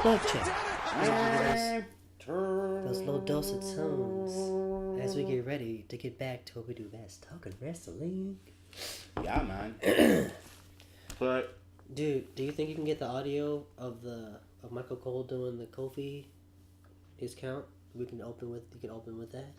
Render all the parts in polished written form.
Love check. Those low dosage tones as we get ready to get back to what we do best, talking wrestling. Yeah, man. But dude, do you think you can get the audio of Michael Cole doing the Kofi discount? You can open with that.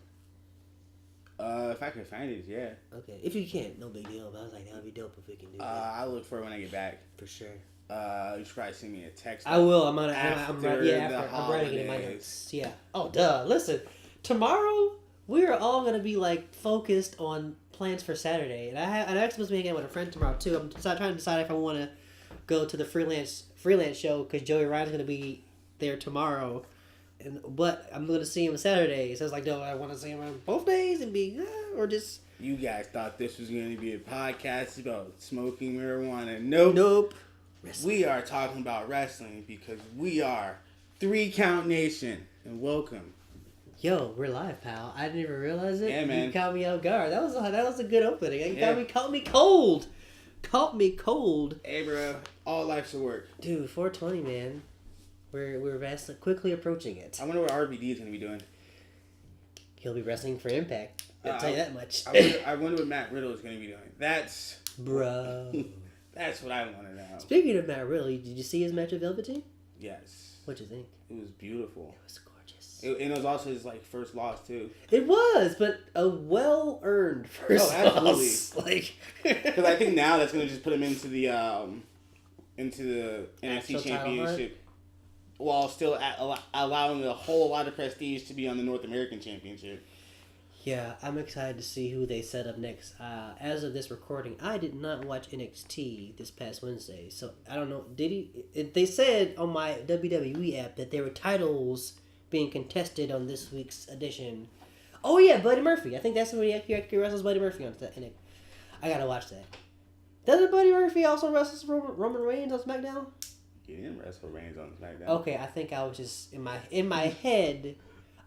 If I can find it, yeah. Okay, if you can't, no big deal. But I was like, that would be dope if we can do that. I'll look for it when I get back. For sure. You should probably send me a text. I will. I'm writing it in my notes. Yeah. Oh, duh. Listen, tomorrow we are all gonna be like focused on plans for Saturday, and I'm actually supposed to be hanging out with a friend tomorrow too. I'm trying to decide if I want to go to the freelance show because Joey Ryan's gonna be there tomorrow, but I'm gonna see him Saturday. So it's like, no, I want to see him on both days and be or just. You guys thought this was going to be a podcast about smoking marijuana? Nope. Nope. We are talking about wrestling because we are 3 Count Nation, and welcome. Yo, we're live, pal. I didn't even realize it. Yeah, man. You caught me off guard. That was a good opening. You caught me cold. Caught me cold. Hey, bro. All life's a work. Dude, 420, man. We're wrestling, quickly approaching it. I wonder what RVD is going to be doing. He'll be wrestling for Impact. I'll tell you that much. I wonder what Matt Riddle is going to be doing. That's... Bro. That's what I want to know. Speaking of Matt Riddle, did you see his match with Velveteen? Yes. What'd you think? It was beautiful. It was gorgeous. And it was also his first loss too. It was, but a well-earned first loss. Because I think now that's going to just put him into the NXT Championship, while still allowing a whole lot of prestige to be on the North American Championship. Yeah, I'm excited to see who they set up next. As of this recording, I did not watch NXT this past Wednesday, so I don't know. They said on my WWE app that there were titles being contested on this week's edition. Oh yeah, Buddy Murphy. I think that's when he actually wrestles Buddy Murphy on that. I gotta watch that. Doesn't Buddy Murphy also wrestle Roman Reigns on SmackDown? He didn't wrestle Reigns on SmackDown. Okay, I think I was just in my head.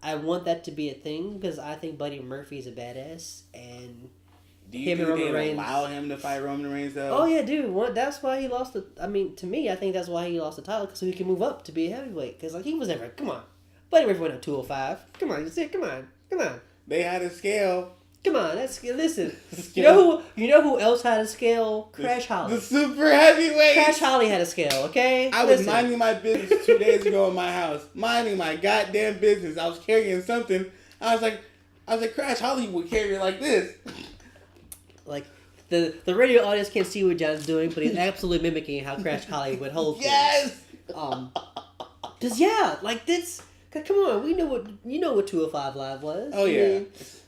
I want that to be a thing because I think Buddy Murphy is a badass, and do you think they allow him to fight Roman Reigns though? Oh yeah, dude. That's why he lost the. I mean, to me, I think that's why he lost the title so he can move up to be a heavyweight. Because he was never. Come on, Buddy Murphy went up 205. Come on, you see? Come on. They had a scale. Come on, listen. You know who else had a scale? Crash Holly. The super heavyweight. Crash Holly had a scale, okay? I was minding my business 2 days ago in my house. Minding my goddamn business. I was carrying something. I was like, Crash Holly would carry it like this. Like, the radio audience can't see what John's doing, but he's absolutely mimicking how Crash Holly would hold things. Yes! Cause this... Come on, we know what 205 Live was. Oh yeah.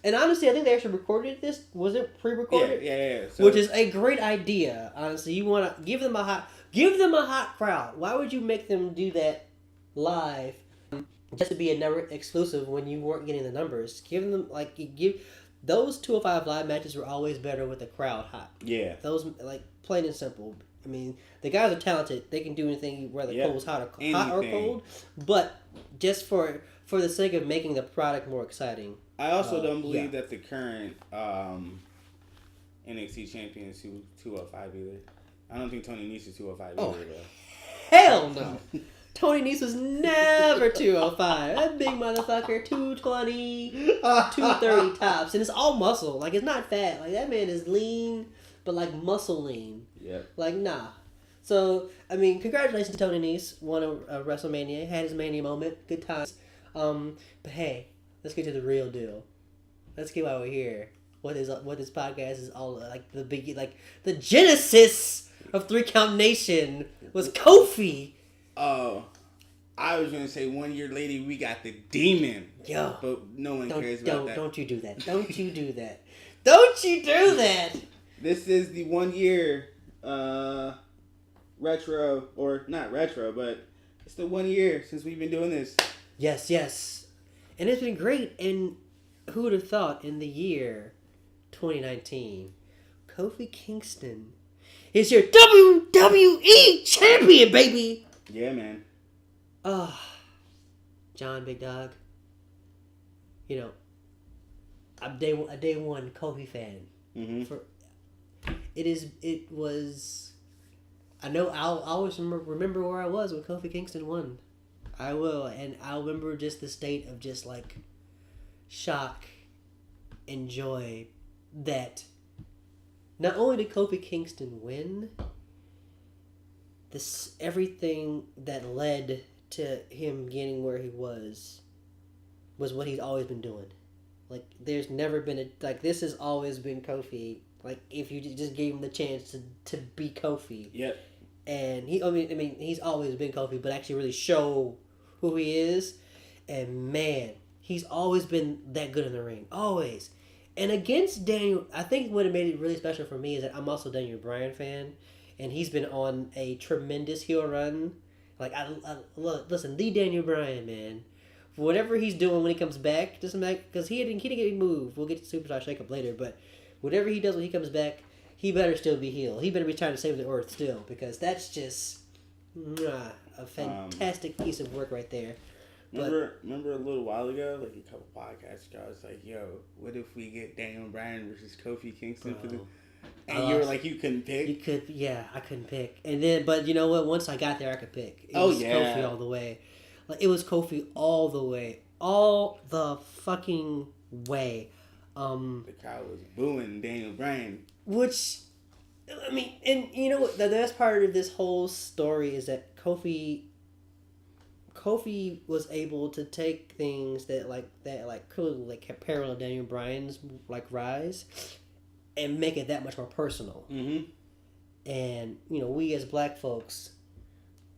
And honestly, I think they actually recorded this. Was it pre-recorded? Yeah. So, which is a great idea. Honestly, you want to give them a hot crowd. Why would you make them do that live just to be a network exclusive when you weren't getting the numbers? Give them those 205 Live matches were always better with the crowd hot. Yeah. Those plain and simple. I mean, the guys are talented. They can do anything, whether cold's hot or cold. But just for the sake of making the product more exciting. I also don't believe that the current NXT champion is 205 either. I don't think Tony Nese is 205 either. Hell no. Tony Nese was never 205. That big motherfucker, 220, 230 tops. And it's all muscle. It's not fat. That man is lean, but muscle lean. Yeah. Nah. So, I mean, congratulations to Tony Nese. Won a WrestleMania. Had his Mania moment. Good times. But hey, let's get to the real deal. Let's get why we're here. What this podcast is all the genesis of 3 Count Nation was Kofi. Oh, I was gonna say 1 year later we got the Demon. Yo, but no one cares about that. Don't you do that? Don't you do that? Don't you do that? This is the 1 year retro, or not retro, but it's the 1 year since we've been doing this. Yes. And it's been great. And who would have thought in the year 2019, Kofi Kingston is your WWE champion, baby. Yeah, man. John, big dog. you know, I'm a day one Kofi fan. Mm-hmm. It was. I know I'll always remember where I was when Kofi Kingston won. I will, and I'll remember just the state of just like shock and joy that not only did Kofi Kingston win, this everything that led to him getting where he was what he's always been doing. Like there's never been this has always been Kofi. Like if you just gave him the chance to be Kofi. Yep. And he's always been Kofi, but actually really show who he is. And man, he's always been that good in the ring. Always. And against Daniel, I think what made it really special for me is that I'm also a Daniel Bryan fan. And he's been on a tremendous heel run. Like, I listen, the Daniel Bryan, man. Whatever he's doing when he comes back, doesn't matter, because he didn't get a move. We'll get to Superstar Shake-Up later, but whatever he does when he comes back, he better still be heel. He better be trying to save the earth still, because that's just a fantastic piece of work right there. Remember a little while ago, like a couple podcasts ago, I was like, yo, what if we get Daniel Bryan versus Kofi Kingston for the... And you were like, you couldn't pick? I couldn't pick. And then, but you know what? Once I got there, I could pick. It was Kofi all the way. Like, it was Kofi all the way. All the fucking way. The crowd was booing Daniel Bryan. Which, I mean, and you know what? The best part of this whole story is that Kofi was able to take things that clearly kept parallel Daniel Bryan's rise, and make it that much more personal. Mm-hmm. And you know, we as black folks,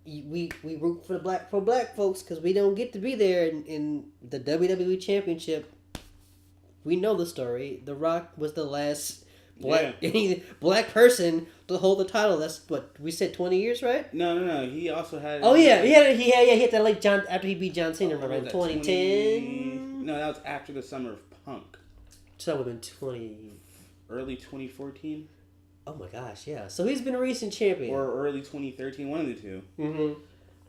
we root for black folks because we don't get to be there in the WWE Championship. We know the story. The Rock was the last black person to hold the title. That's what we said, 20 years, right? No. He also had. Oh yeah, he hit that late John after he beat John Cena. Remember in 2010? No, that was after the Summer of Punk. So that would have been early 2014. Oh my gosh, yeah. So he's been a recent champion. Or early 2013, one of the two. Mm-hmm.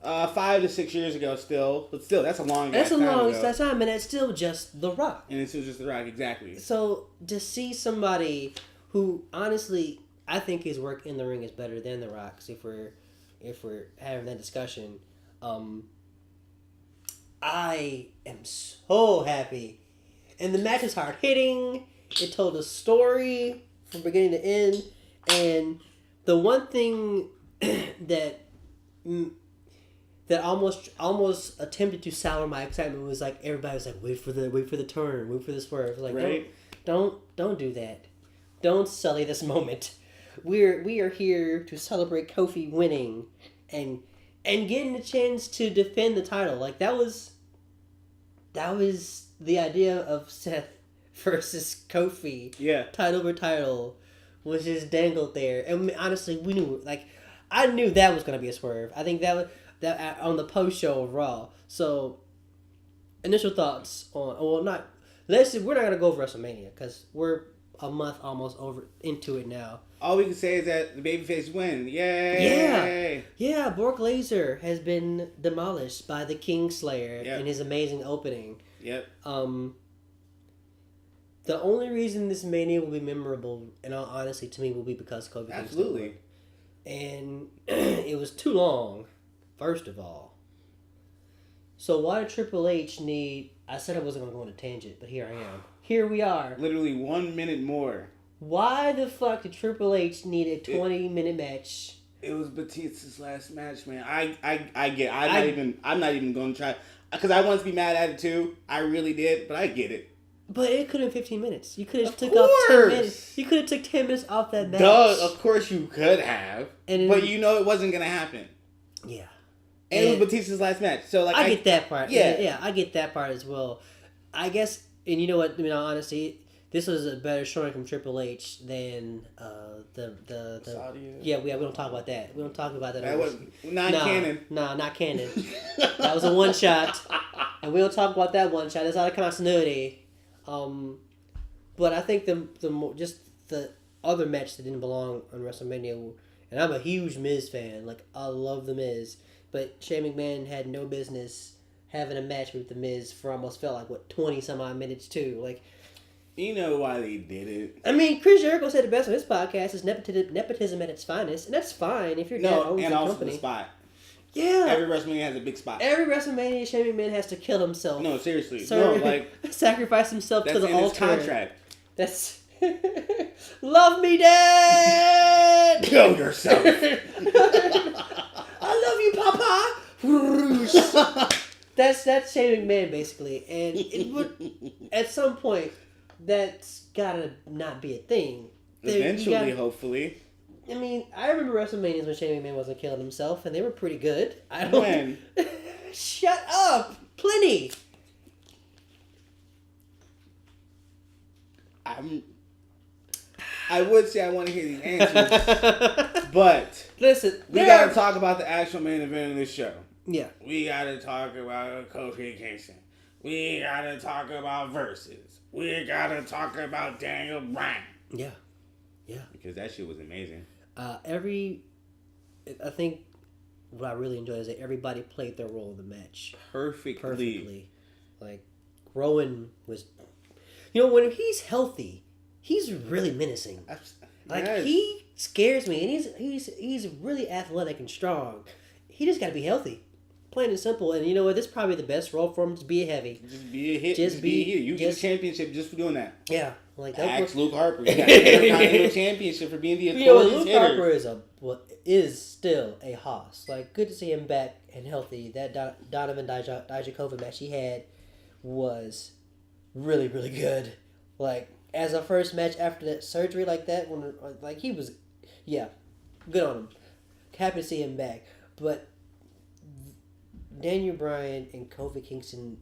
5 to 6 years ago still. But still, that's a long time. That's a long time, and that's still just The Rock. And it's still just The Rock, exactly. So to see somebody who, honestly, I think his work in the ring is better than The Rock's, if we're having that discussion, I am so happy. And the match is hard hitting. It told a story from beginning to end. And the one thing that almost attempted to sour my excitement was like everybody was like, wait for the turn, wait for the swerve. Like, right? Don't do that. Don't sully this moment. We are here to celebrate Kofi winning and getting a chance to defend the title. Like that was the idea of Seth versus Kofi. Yeah. Title over title was just dangled there. And honestly, we knew, I knew that was going to be a swerve. I think that on the post show of Raw. So, initial thoughts on, we're not going to go over WrestleMania because we're a month almost over into it now. All we can say is that the babyface win. Yay! Yeah, Brock Lesnar has been demolished by the Kingslayer in his amazing opening. Yep. The only reason this Mania will be memorable, in all honesty, to me, will be because Kofi Kingston. Absolutely. And it was too long, first of all. So why did Triple H need... I said I wasn't going to go on a tangent, but here I am. Here we are. Literally 1 minute more. Why the fuck did Triple H need a 20-minute match? It was Batista's last match, man. I get it. I'm not even going to try. Because I wanted to be mad at it too. I really did, but I get it. But it could have been 15 minutes. You could have took off 10 minutes. You could have took 10 minutes off that match. Duh, of course you could have. But you know it wasn't going to happen. Yeah. And it was Batista's last match. So I get that part. Yeah. Yeah, I get that part as well. I guess, and you know what, honestly, this was a better showing from Triple H than the Saudi. Yeah, we don't talk about that. We don't talk about that. That was not canon. No, not canon. That was a one shot, and we don't talk about that one shot. It's out of continuity. But I think the other match that didn't belong on WrestleMania, and I'm a huge Miz fan. Like I love the Miz, but Shane McMahon had no business having a match with The Miz for almost felt like 20 some odd minutes too. Like, you know why they did it? I mean, Chris Jericho said the best on his podcast is nepotism at its finest, and that's fine if your dad owns and a also company. the spot. Yeah. Every WrestleMania has a big spot. Every WrestleMania, Shane McMahon has to kill himself. No, seriously. No, like sacrifice himself to the altar. That's in his contract. That's love me, Dad. Kill yourself. I love you, Papa. That's Shane McMahon basically, and it would at some point that's gotta not be a thing. Eventually, hopefully. I mean, I remember WrestleManias when Shane McMahon wasn't killing himself, and they were pretty good. I don't. When? Shut up! Plenty. I would say I want to hear these answers, but listen, we gotta talk about the actual main event of this show. Yeah. We gotta talk about Kofi Kingston. We gotta talk about Versus. We gotta talk about Daniel Bryan. Yeah. Yeah. Because that shit was amazing. I think what I really enjoyed is that everybody played their role in the match perfectly. Like Rowan was, when he's healthy, he's really menacing. Like he scares me, and he's really athletic and strong. He just got to be healthy, plain and simple. And you know what? This is probably the best role for him to be a heavy. Just be a hit. Just be here. You get a championship just for doing that. Yeah. Like ask Luke Harper. You got a championship for being the Luke Harper is still a hoss. Like, good to see him back and healthy. That Donovan Dijakovic match he had was really, really good. Like, as a first match after that surgery like that, he was, good on him. Happy to see him back. But Daniel Bryan and Kofi Kingston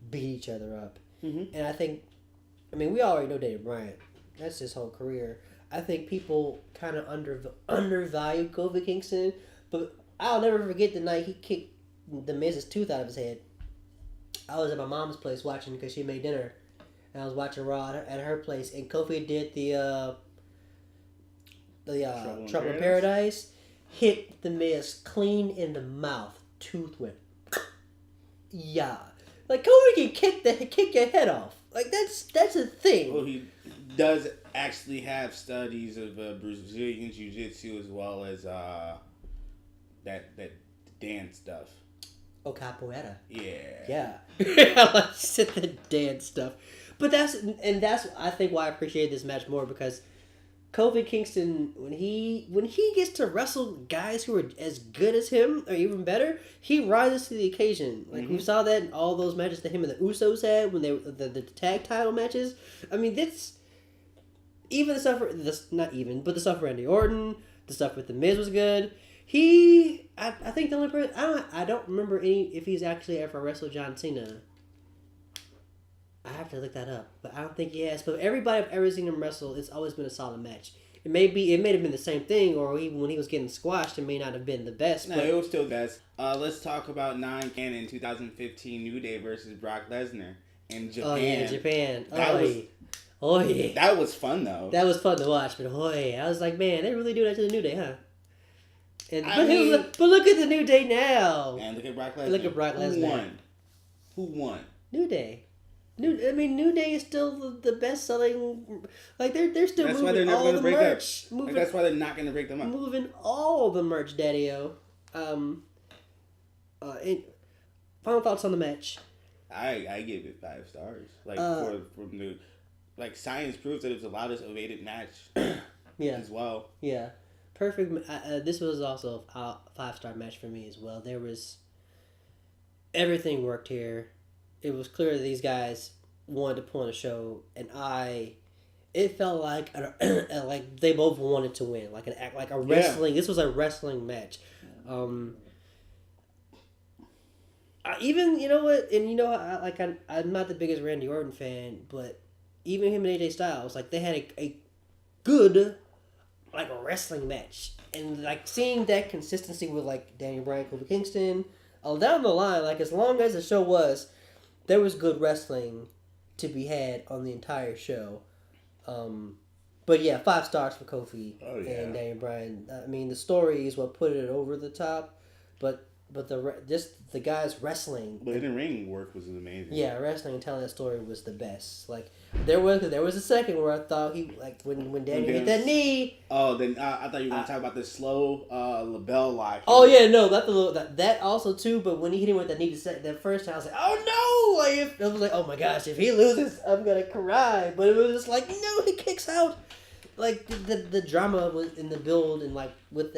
beat each other up. Mm-hmm. And we already know Daniel Bryan. That's his whole career. I think people kind of undervalue Kofi Kingston, but I'll never forget the night he kicked The Miz's tooth out of his head. I was at my mom's place watching because she made dinner, and I was watching Raw at her place, and Kofi did the Trouble in Paradise, hit The Miz clean in the mouth. Tooth went, yeah. Like, Kofi can kick your head off. Like, that's a thing. Well, he does actually have studies of Brazilian Jiu-Jitsu as well as that dance stuff. Oh, capoeira. Yeah. I like said the dance stuff. But that's I think why I appreciate this match more, because Kofi Kingston, when he gets to wrestle guys who are as good as him or even better, he rises to the occasion. Like, we saw that in all those matches that him and the Usos had when they were the tag title matches. I mean, that's even the stuff but the stuff for Randy Orton, the stuff with The Miz was good. I think the only person I don't remember if he's actually ever wrestled John Cena. I have to look that up, but I don't think he has. But everybody I've ever seen him wrestle, it's always been a solid match. It may have been the same thing, or even when he was getting squashed, it may not have been the best. No, it was still best. Let's talk about 9-Can 2015 New Day versus Brock Lesnar in Japan. Oh yeah, Japan. That was fun though. That was fun to watch, but I was like, man, they really do that to the New Day, huh? But look at the New Day now. And look at Brock Lesnar. Who won? New Day. New Day is still the best selling. Like, they're still that's moving all the merch. That's why they're not going to break them up. Moving all the merch, Daddy-O. Final thoughts on the match. I give it 5 stars. Like, from the, like, science proves that it was the loudest awaited match. As well. Yeah. Perfect. This was also a 5-star match for me as well. There was everything worked here. It was clear that these guys wanted to put on a show, and it felt like like they both wanted to win, like a wrestling. Yeah. This was a wrestling match. Even I'm not the biggest Randy Orton fan, but even him and AJ Styles, like, they had a good like a wrestling match, and like seeing that consistency with like Daniel Bryan, Kofi Kingston, all down the line, like, as long as the show was. There was good wrestling to be had on the entire show. But yeah, 5 stars for Kofi and Daniel Bryan. I mean, the story is what put it over the top, but but just the guys wrestling. But the ring work was amazing. Yeah, wrestling and telling that story was the best. Like there was a second where I thought he like when Daniel hit that knee. Oh, then I thought you were gonna talk about the slow label lock. Oh yeah, no, that also too. But when he hit him with that knee, that first time I was like, oh no! Like I was like, oh my gosh, if he loses, I'm gonna cry. But it was just like, no, he kicks out. Like the drama was in the build and like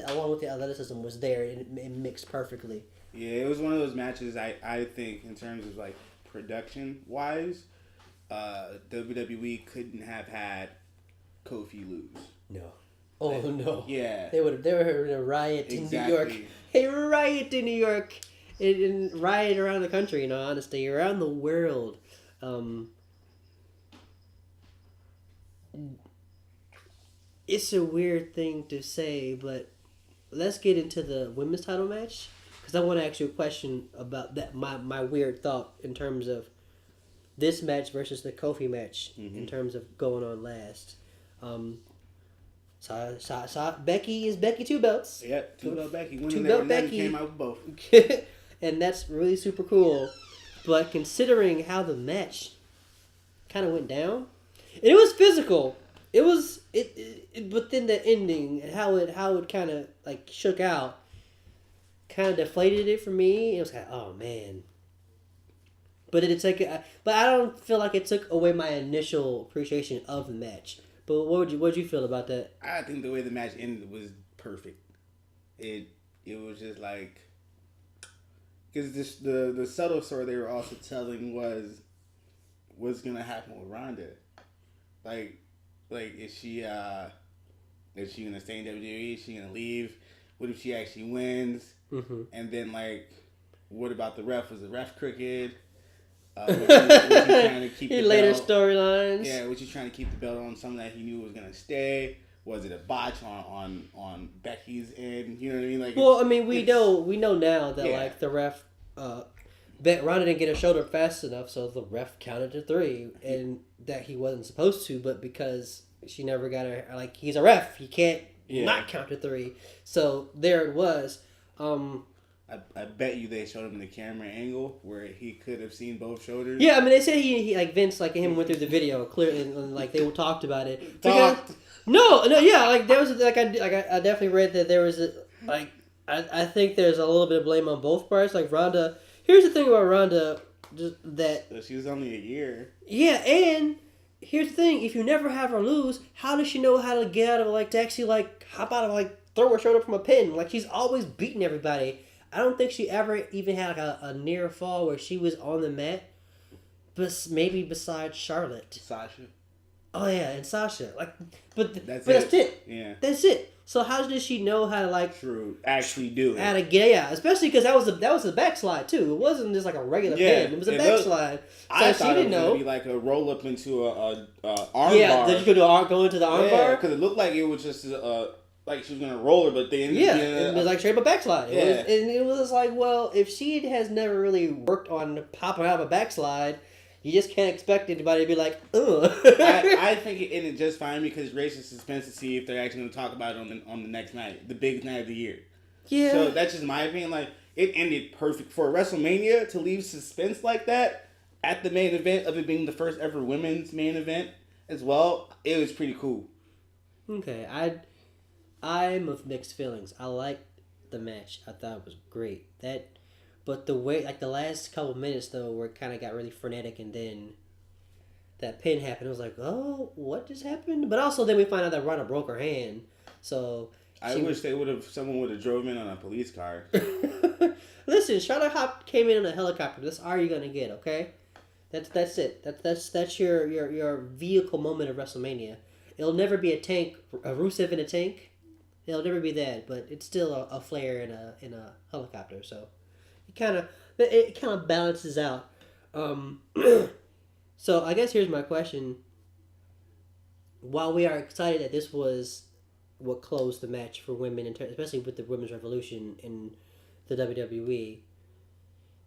along with the athleticism was there and it mixed perfectly. Yeah, it was one of those matches I think in terms of like production wise, WWE couldn't have had Kofi lose. No. Oh no. Yeah. They were in a riot in New York. A riot in New York. And riot around the country, in all honesty, around the world. It's a weird thing to say, but let's get into the women's title match because I want to ask you a question about that. My weird thought in terms of this match versus the Kofi match in terms of going on last. Becky is Becky 2 belts. Yep, 2 belt Becky. 2 belt Becky came out with both, and that's really super cool. But considering how the match kind of went down, and it was physical. It was but then the ending and how it kind of like shook out, kind of deflated it for me. It was like, oh man. But but I don't feel like it took away my initial appreciation of the match. But what'd you feel about that? I think the way the match ended was perfect. It was just like because the subtle story they were also telling was what's gonna happen with Ronda, Like, is she gonna stay in WWE? Is she gonna leave? What if she actually wins? Mm-hmm. And then, like, what about the ref? Was the ref crooked? Was he trying to keep the later belt? Storylines. Yeah, was he trying to keep the belt on something that he knew was gonna stay? Was it a botch on Becky's end? You know what I mean? Like, well, I mean, we know now that like the ref, Ronda didn't get her shoulder fast enough, so the ref counted to 3, and that he wasn't supposed to, but because she never got her, like, he's a ref, he can't not count to 3. So there it was. I bet you they showed him the camera angle where he could have seen both shoulders. Yeah, I mean, they said he like Vince, like him went through the video clearly, and like they talked about it. No, yeah, like there was like I definitely read that there was I think there's a little bit of blame on both parts. Like Ronda, here's the thing about Ronda, just that she was only a year. Yeah, and here's the thing: if you never have her lose, how does she know how to get out of like to actually like hop out of like throw her shoulder from a pin? Like she's always beating everybody. I don't think she ever even had like a near fall where she was on the mat, but maybe besides Charlotte, Sasha. Oh yeah, and Sasha. Like, but that's it. Yeah, that's it. So how did she know how to like actually do it? How to get especially because that was a backslide too. It wasn't just like a regular pin. It was a backslide. I thought it was gonna be like a roll up into a arm bar. Yeah, then you could go into the arm bar. Because it looked like it was just like she was gonna roll her, but then it was like straight up a backslide. It was like, well, if she has never really worked on popping out of a backslide, you just can't expect anybody to be like, ugh. I think it ended just fine because it raises suspense to see if they're actually going to talk about it on the next night, the biggest night of the year. Yeah. So that's just my opinion. Like, it ended perfect. For WrestleMania to leave suspense like that at the main event of it being the first ever women's main event as well, it was pretty cool. Okay. I'm of mixed feelings. I liked the match. I thought it was great. But the way, like the last couple minutes though, where it kind of got really frenetic, and then that pin happened, I was like, oh, what just happened? But also then we find out that Ronda broke her hand. So I wish someone would have drove in on a police car. Listen, Charlotte Hop came in on a helicopter. That's all you're gonna get, okay? That's it. That's your vehicle moment of WrestleMania. It'll never be a tank, a Rusev in a tank. It'll never be that, but it's still a flare in a helicopter. So. It kind of balances out. So I guess here's my question. While we are excited that this was what closed the match for women, especially with the Women's Revolution in the WWE,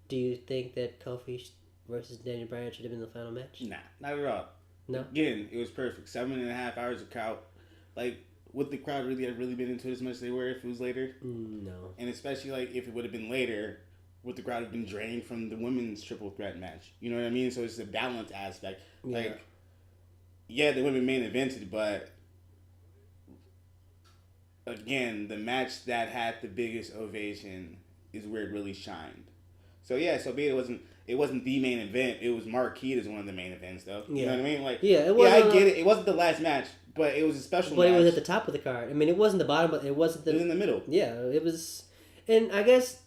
do you think that Kofi versus Daniel Bryan should have been the final match? Nah, not at all. No? Again, it was perfect. 7.5 hours of count. Like, would the crowd really have really been into it as much as they were if it was later? No. And especially like if it would have been later, would the crowd have been drained from the women's triple threat match? You know what I mean? So it's a balance aspect. Yeah. Like, yeah, the women main evented, but again, the match that had the biggest ovation is where it really shined. So yeah, so be it wasn't the main event. It was marquee as one of the main events, though. You know what I mean? Like, it wasn't, I get it. It wasn't the last match, but it was a special. But match. it was at the top of the card. I mean, it wasn't the bottom, but it wasn't the. It was in the middle. Yeah, it was, and I guess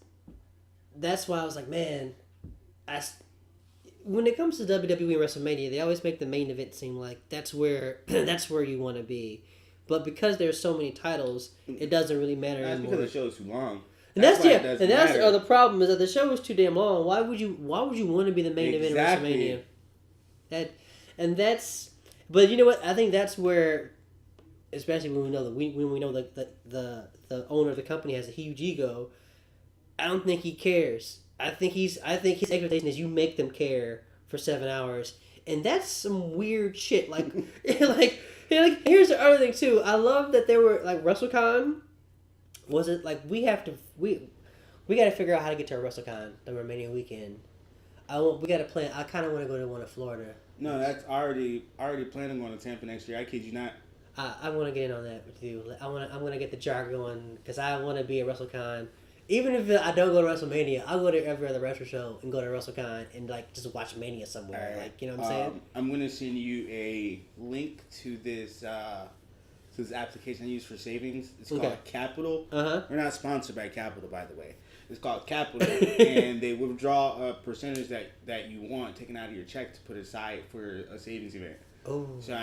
that's why I was like, man, when it comes to WWE and WrestleMania, they always make the main event seem like that's where you want to be, but because there's so many titles, it doesn't really matter That's anymore. because the show is too long. And that's the other problem is that the show is too damn long. Why would you want to be the main event of WrestleMania? But you know what? I think that's where, especially when we know the owner of the company has a huge ego. I don't think he cares. I think his expectation is you make them care for 7 hours, and that's some weird shit. Like, here's the other thing too. I love that there were like WrestleCon. Was it like we got to figure out how to get to a WrestleCon the Romania weekend. We got to plan. I kind of want to go to one in Florida. No, that's already planning on to Tampa next year. I kid you not. I want to get in on that with you. I'm gonna get the jar going because I want to be at WrestleCon. Even if I don't go to WrestleMania, I'll go to every other wrestler show and go to WrestleCon and like just watch Mania somewhere. Right. Like, you know what I'm saying? I'm gonna send you a link to this application I use for savings. It's called Capital. We're not sponsored by Capital, by the way. It's called Capital, and they withdraw a percentage that you want taken out of your check to put aside for a savings event. Oh. So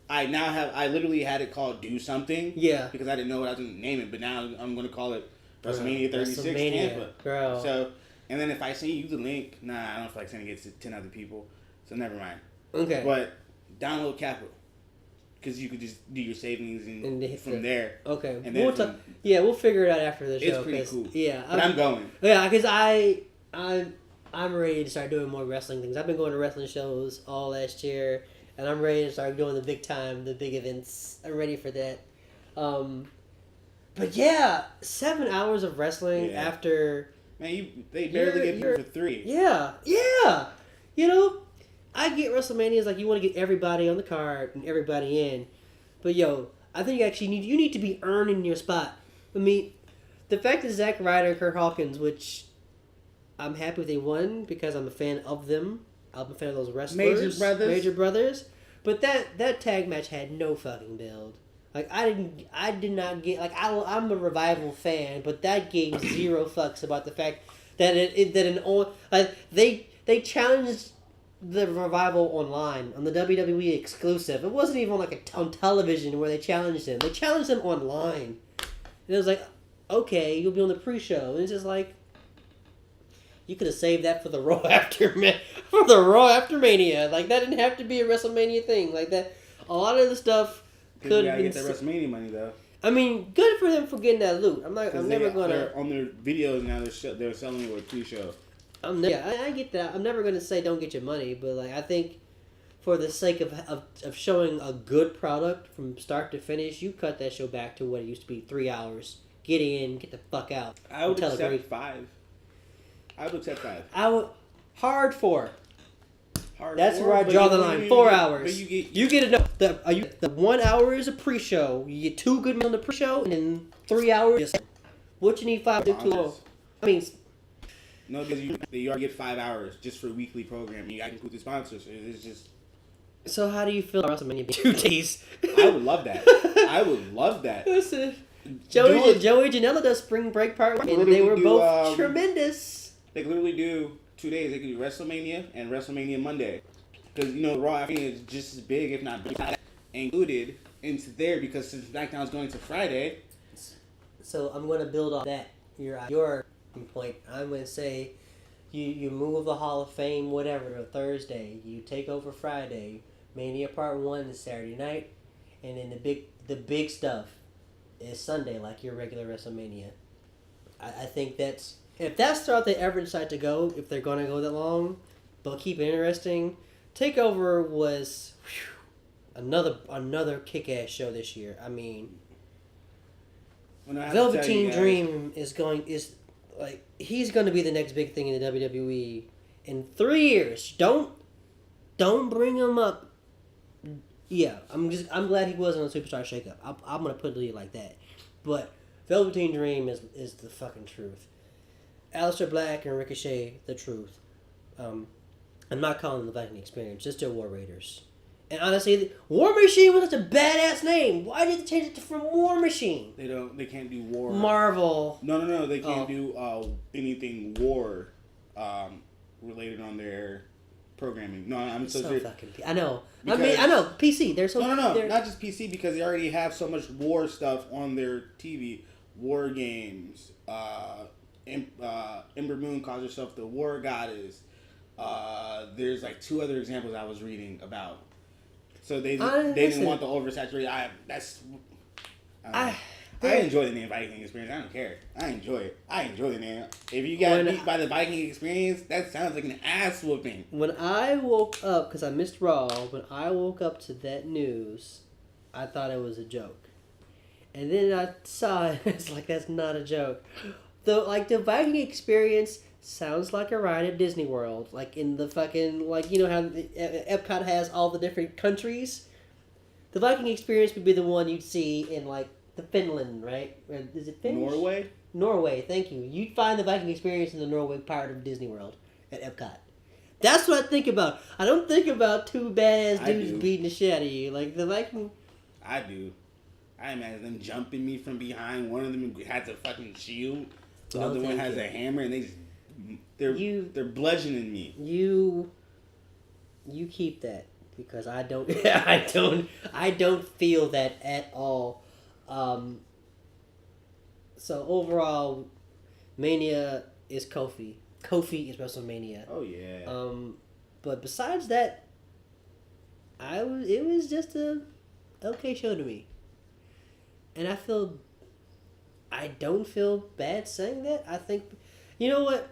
I literally had it called Do Something. Yeah. Because I didn't know what I was going to name it, but now I'm going to call it WrestleMania 36 Tampa. Girl. So, and then if I send you the link, I don't feel like sending it to 10 other people, so never mind. Okay. But download Capital. Because you could just do your savings and from there. Okay. And then we'll figure it out after the show. It's pretty cool. Yeah. But I'm going. Yeah, because I'm ready to start doing more wrestling things. I've been going to wrestling shows all last year, and I'm ready to start doing the big events. I'm ready for that. But yeah, 7 hours of wrestling after... Man, they barely get people for 3. Yeah. You know... I get WrestleMania is like you want to get everybody on the card and everybody in, but I think you need to be earning your spot. I mean, the fact that Zack Ryder and Kurt Hawkins, which I'm happy they won because I'm a fan of them. I'm a fan of those wrestlers, Major Brothers. But that tag match had no fucking build. Like I did not get like I'm a Revival fan, but that gave zero fucks about the fact that they challenged the Revival online on the WWE exclusive. It wasn't even on television where they challenged them. They challenged them online, and it was like, okay, you'll be on the pre-show, and it's just like, you could have saved that for the Raw after Mania. Like that didn't have to be a WrestleMania thing. Like that, a lot of the stuff could have been. Get that WrestleMania money though. I mean, good for them for getting that loot. I'm never gonna on their videos now. They're selling it with pre-show. I get that. I'm never gonna say don't get your money, but like I think, for the sake of showing a good product from start to finish, you cut that show back to what it used to be 3 hours. Get in, get the fuck out. I would accept 5. I would accept 5. Hard 4. That's where I draw the line. 4 hours. But you get enough. The 1 hour is a pre-show. You get 2 good minutes on the pre-show, and then 3 hours. What you need 5 to do too long. I mean. No, because you already get 5 hours just for weekly programming. I can include the sponsors. It's just. So how do you feel about WrestleMania being 2 days? I would love that. I would love that. Listen, Joey Janela does Spring Break Part 1, and they were both tremendous. They could literally do 2 days. They could do WrestleMania and WrestleMania Monday. Because, Raw, I think, is just as big, if not bigger, included into there because since SmackDown's going to Friday. So I'm going to build on that. Your point. I'm going to say you move the Hall of Fame, whatever, to Thursday. You take over Friday. Mania Part 1 is Saturday night. And then the big stuff is Sunday, like your regular WrestleMania. I think that's... If that's the route they ever decide to go, if they're going to go that long, but keep it interesting, TakeOver was another kick-ass show this year. I mean, Velveteen Dream is like he's going to be the next big thing in the WWE in 3 years. Don't bring him up. Yeah, I'm glad he wasn't on Superstar Shakeup. I'm gonna put it like that. But Velveteen Dream is the fucking truth. Aleister Black and Ricochet, the truth. I'm not calling them the Viking Experience, just their War Raiders. And honestly, War Machine was such a badass name. Why did they change it from War Machine? They can't do War. Marvel. No. They can't do anything War related on their programming. No, I'm so serious. I know. I know. PC. They're so. No. Not just PC, because they already have so much war stuff on their TV. War games. Ember Moon calls herself the War Goddess. There's like 2 other examples I was reading about. So they didn't want the oversaturated. I enjoy the name Viking Experience. I don't care. I enjoy it. I enjoy the name. If you got beat by the Viking Experience, that sounds like an ass whooping. When I woke up, because I missed Raw, when I woke up to that news, I thought it was a joke. And then I saw it, it's like, that's not a joke. The Viking Experience sounds like a ride at Disney World. Like in the fucking, like, you know how Epcot has all the different countries? The Viking Experience would be the one you'd see in, like, the Finland, right? Is it Finnish? Norway, thank you. You'd find the Viking Experience in the Norway part of Disney World at Epcot. That's what I think about. I don't think about 2 badass dudes beating the shit out of you. Like, the Viking... I do. I imagine them jumping me from behind. One of them has a fucking shield. The other one has a hammer, and they're bludgeoning me. You keep that, because I don't I don't feel that at all. So overall, Mania is Kofi. Kofi is WrestleMania. Oh yeah. But besides that, it was just a okay show to me. And I don't feel bad saying that. I think, you know what?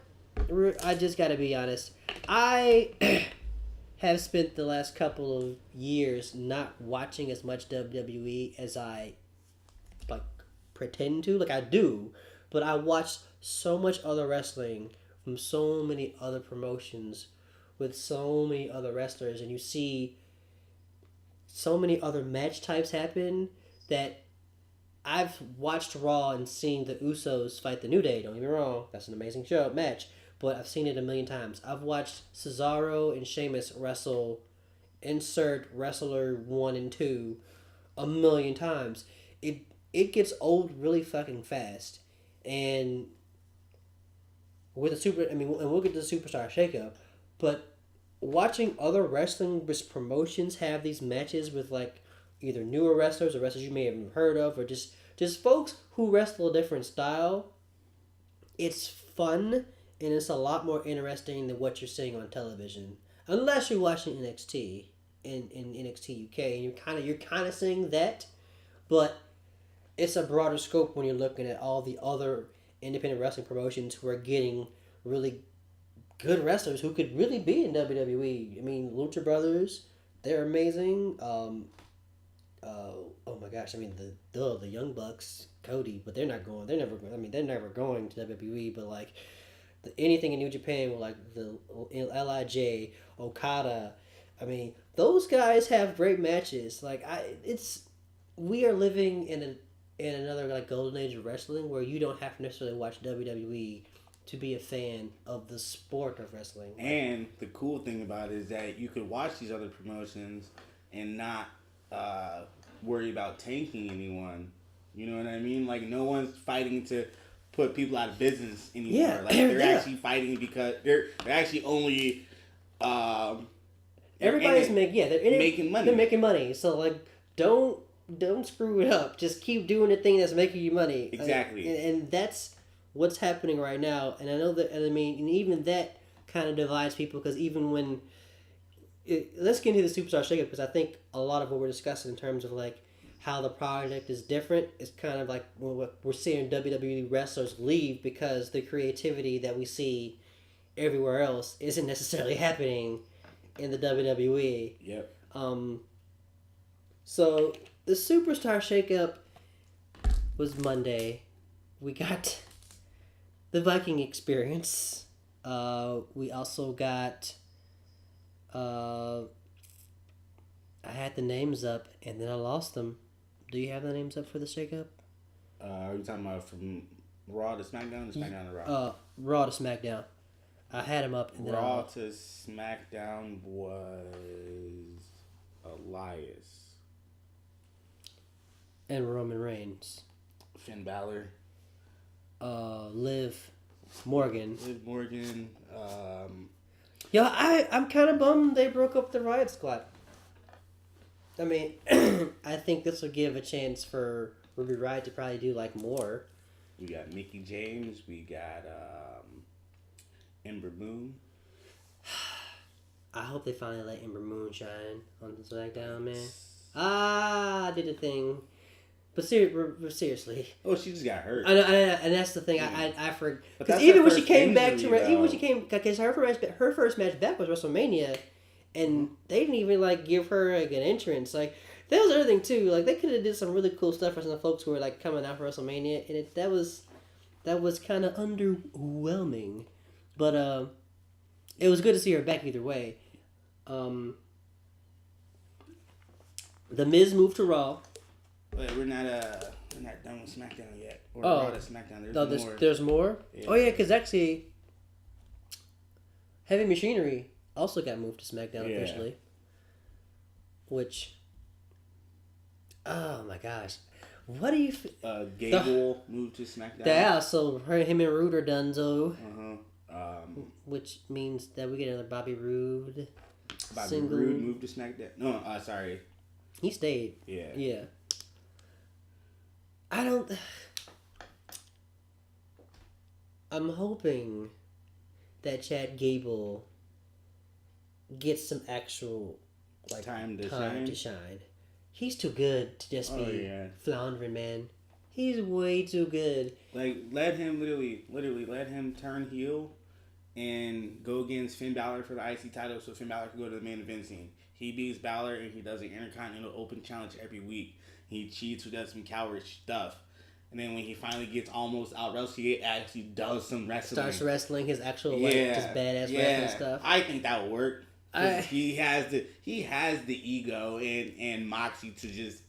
I just gotta be honest. I have spent the last couple of years not watching as much WWE as I pretend to. Like, I do, but I watch so much other wrestling from so many other promotions with so many other wrestlers, and you see so many other match types happen that I've watched Raw and seen the Usos fight the New Day. Don't get me wrong, that's an amazing match, but I've seen it a million times. I've watched Cesaro and Sheamus wrestle insert wrestler 1 and 2 a million times. It gets old really fucking fast. And with and we'll get to the Superstar Shakeup, but watching other wrestling promotions have these matches with, like, either newer wrestlers or wrestlers you may have never heard of, or just folks who wrestle a different style, it's fun, and it's a lot more interesting than what you're seeing on television. Unless you're watching NXT in NXT UK, and you're kind of seeing that, but it's a broader scope when you're looking at all the other independent wrestling promotions who are getting really good wrestlers who could really be in WWE. I mean, Lucha Brothers, they're amazing. Oh my gosh! I mean, the Young Bucks, Cody, but they're never going to WWE. But like anything in New Japan with, like, the LIJ, Okada, I mean, those guys have great matches. Like, we are living in another, like, golden age of wrestling where you don't have to necessarily watch WWE to be a fan of the sport of wrestling. And the cool thing about it is that you could watch these other promotions and not worry about tanking anyone. You know what I mean? Like, no one's fighting to put people out of business anymore. Yeah. Like, they're actually fighting because they're actually only everybody's making money. They're making money. So, like, don't screw it up. Just keep doing the thing that's making you money. Exactly. And that's what's happening right now. And I know that, and I mean, and even that kind of divides people, because even when let's get into the Superstar Shakeup, because I think a lot of what we're discussing in terms of, like, how the product is different is kind of like we're seeing WWE wrestlers leave because the creativity that we see everywhere else isn't necessarily happening in the WWE. Yep. So the Superstar Shakeup was Monday. we got the Viking Experience. We also got. I had the names up and then I lost them. Do you have the names up for the shakeup? Are you talking about from Raw to SmackDown or SmackDown to Raw? Raw to SmackDown. I had them up and then Raw to SmackDown was Elias and Roman Reigns. Finn Balor. Liv Morgan. Yo, I'm kind of bummed they broke up the Riot Squad. I mean, I think this will give a chance for Ruby Riott to probably do like more. We got Mickie James. We got Ember Moon. I hope they finally let Ember Moon shine on SmackDown, man. I did a thing. But seriously. Oh, she just got hurt. I know, and that's the thing. Yeah. I forgot. Because even when she came back because her first match back was WrestleMania, and they didn't even like give her like an entrance. Like that was the other thing too. Like they could have did some really cool stuff for some folks who were like coming out for WrestleMania, and that was kind of underwhelming. But it was good to see her back either way. The Miz moved to Raw. But we're not done with SmackDown yet. Or Raw to SmackDown. There's more? Yeah. Oh, yeah, because actually, Heavy Machinery also got moved to SmackDown officially. Which, oh my gosh. What do you... Gable moved to SmackDown. Yeah, so him and Roode are donezo. Which means that we get another Bobby Roode. Roode moved to SmackDown. No, sorry. He stayed. Yeah. Yeah. I'm hoping that Chad Gable gets some actual time to shine. He's too good to just be floundering, man. He's way too good. Like let him literally let him turn heel and go against Finn Balor for the IC title, so Finn Balor can go to the main event scene. He beats Balor and he does an Intercontinental Open Challenge every week. He cheats or does some coward stuff. And then when he finally gets almost out wrestled, he actually does some wrestling. Starts wrestling his actual just badass wrestling stuff. I think that would work. He has the ego and moxie to just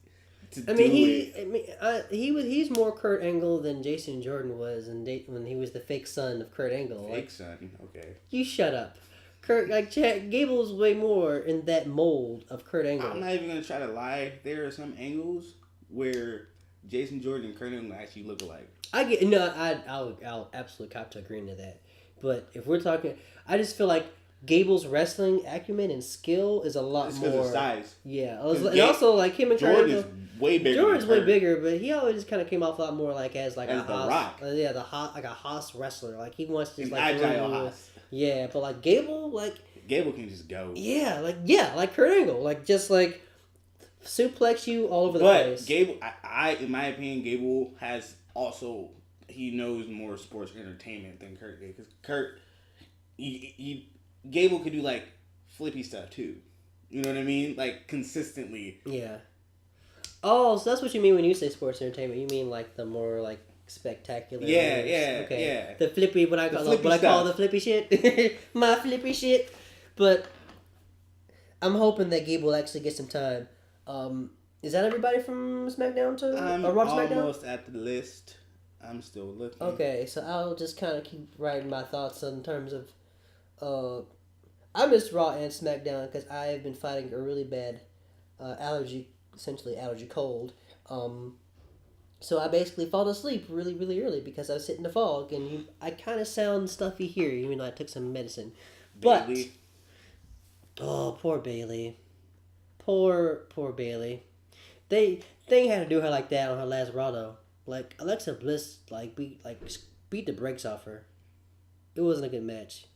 he's more Kurt Angle than Jason Jordan was when he was the fake son of Kurt Angle. Son, okay. You shut up. Chad Gable's way more in that mold of Kurt Angle. I'm not even gonna try to lie. There are some angles where Jason Jordan and Kurt Angle actually look alike. I'll absolutely cop to agreeing to that. But if we're talking, I just feel like Gable's wrestling acumen and skill is a lot more. Because of size. Yeah, and also like him and Jordan is way bigger. Jordan's way bigger, but he always just kind of came off a lot more like as a Rock. Like a Haas wrestler. Like he wants to agile Haas. Yeah, but like Gable can just go. Yeah, like Kurt Angle, suplex you all over the place. But Gable, I in my opinion, Gable has also he knows more sports entertainment than Kurt did, because Kurt, Gable could do like flippy stuff too. You know what I mean? Like consistently. Yeah. Oh, so that's what you mean when you say sports entertainment. You mean like the more like spectacular. Yeah. The flippy, what I call the flippy shit. My flippy shit. But I'm hoping that Gable actually gets some time. Is that everybody from SmackDown to Raw to SmackDown? Almost at the list. I'm still looking. Okay, so I'll just kind of keep writing my thoughts in terms of. I missed Raw and SmackDown because I have been fighting a really bad allergy cold. So I basically fall asleep really, really early because I was sitting in the fog, and I kind of sound stuffy here, even though I took some medicine. Bailey. But poor Bailey. Poor Bailey. They ain't had to do her like that on her last Raw though. Like Alexa Bliss beat the brakes off her. It wasn't a good match.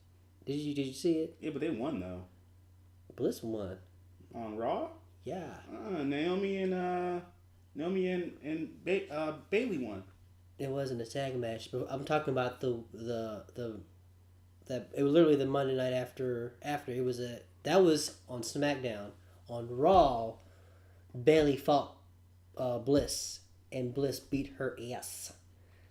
Did you see it? Yeah, but they won though. Bliss won. On Raw? Yeah. Naomi and Bailey won. It wasn't a tag match, but I'm talking about it was literally the Monday night after it was that was on SmackDown. On Raw, Bailey fought Bliss, and Bliss beat her ass.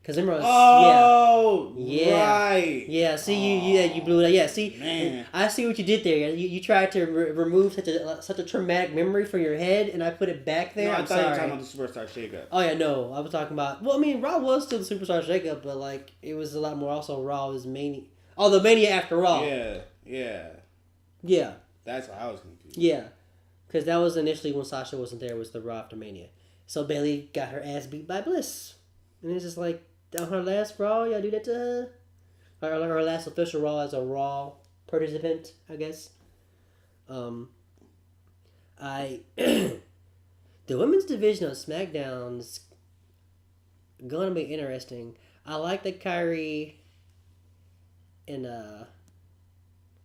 Because remember, right. Yeah, see, you blew it out. Yeah, see, man. I see what you did there. You tried to remove such a traumatic memory from your head, and I put it back there. No, I'm I thought you were sorry. talking about the Superstar Shakeup. Oh, yeah, no. I was talking about... Well, I mean, Raw was still the Superstar Shakeup, but, like, it was a lot more also Raw was Mania. Oh, the Mania after Raw. Yeah. That's why I was confused. Yeah. Because that was initially when Sasha wasn't there, was the Raw after Mania. So Bayley got her ass beat by Bliss. And it's just like, on her last Raw, y'all do that to her? Or her last official Raw as a Raw participant, I guess. The women's division on SmackDown is gonna be interesting. I like that Kyrie and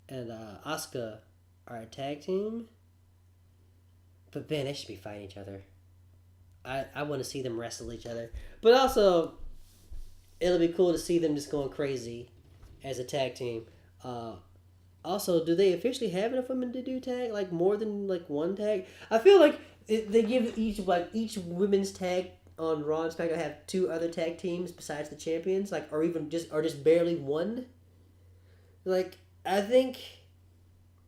Asuka are a tag team, but man, they should be fighting each other. I want to see them wrestle each other, but also it'll be cool to see them just going crazy as a tag team. Also, do they officially have enough women to do tag, like more than like one tag? I feel like they give each women's tag on Raw and SmackDown have two other tag teams besides the champions, like or just barely one. Like, I think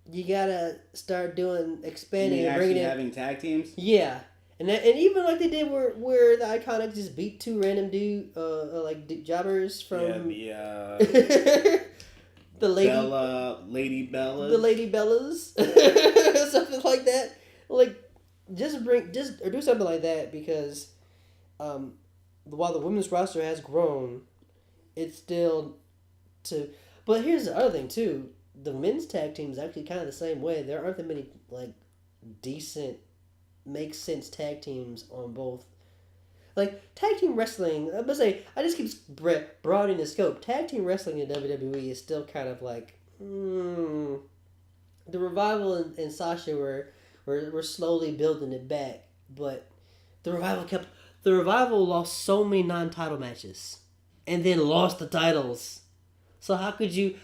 you gotta start expanding and bringing in having tag teams. Yeah, and even like they did where the Iconics just beat two random jobbers from the Lady Bellas, the Lady Bellas, something like that. Like, or do something like that because, while the women's roster has grown, it's still But here's the other thing too: the men's tag team is actually kind of the same way. There aren't that many like decent, make sense tag teams on both. Like, tag team wrestling, I must say, I just keep broadening the scope. Tag team wrestling in WWE is still kind of like, the Revival and Sasha were slowly building it back, but the Revival lost so many non-title matches, and then lost the titles. So how could you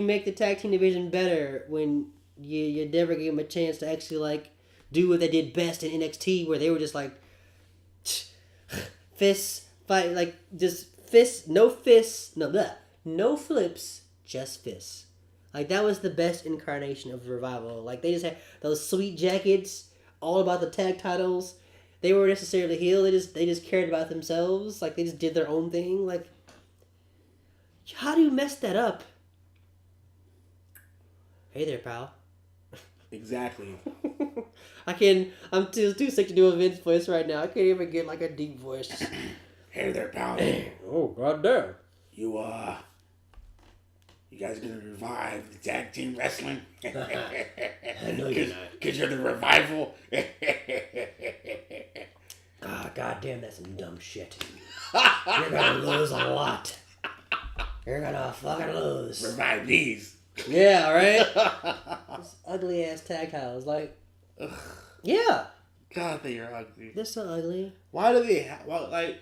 make the tag team division better when you never gave them a chance to actually like do what they did best in NXT, where they were just like fists fight, like just fists, no flips, just fists. Like, that was the best incarnation of the Revival. Like, they just had those sweet jackets, all about the tag titles. They weren't necessarily heel. They just cared about themselves. Like, they just did their own thing. Like, how do you mess that up? Hey there, pal. Exactly. I'm too sick to do a Vince voice right now. I can't even get like a deep voice. Hey there, pal. Oh, goddamn. You guys gonna revive the tag team wrestling? I know you're not. Because you're the Revival. Goddamn, that's some dumb shit. You're gonna lose a lot. You're gonna fucking lose. Revive these. Yeah, right? This ugly ass tag titles, like, ugh. Yeah. God, they are ugly. They're so ugly. Why do they why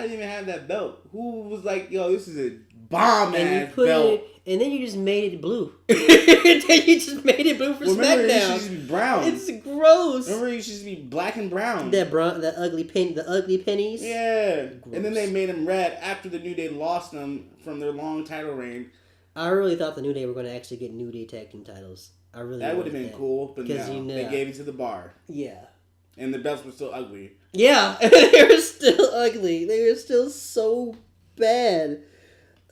do they even have that belt? Who was like, yo, this is a bomb ass belt? And then you just made it blue. Then you just made it blue for SmackDown. It used to be brown. It's gross. Remember, it used to be black and brown. The ugly pennies. Yeah. Gross. And then they made them red after the New Day lost them from their long title reign. I really thought the New Day were going to actually get New Day tag team titles. That would have been cool, but no, they gave it to the Bar. Yeah. And the belts were still ugly. Yeah, they were still ugly. They were still so bad.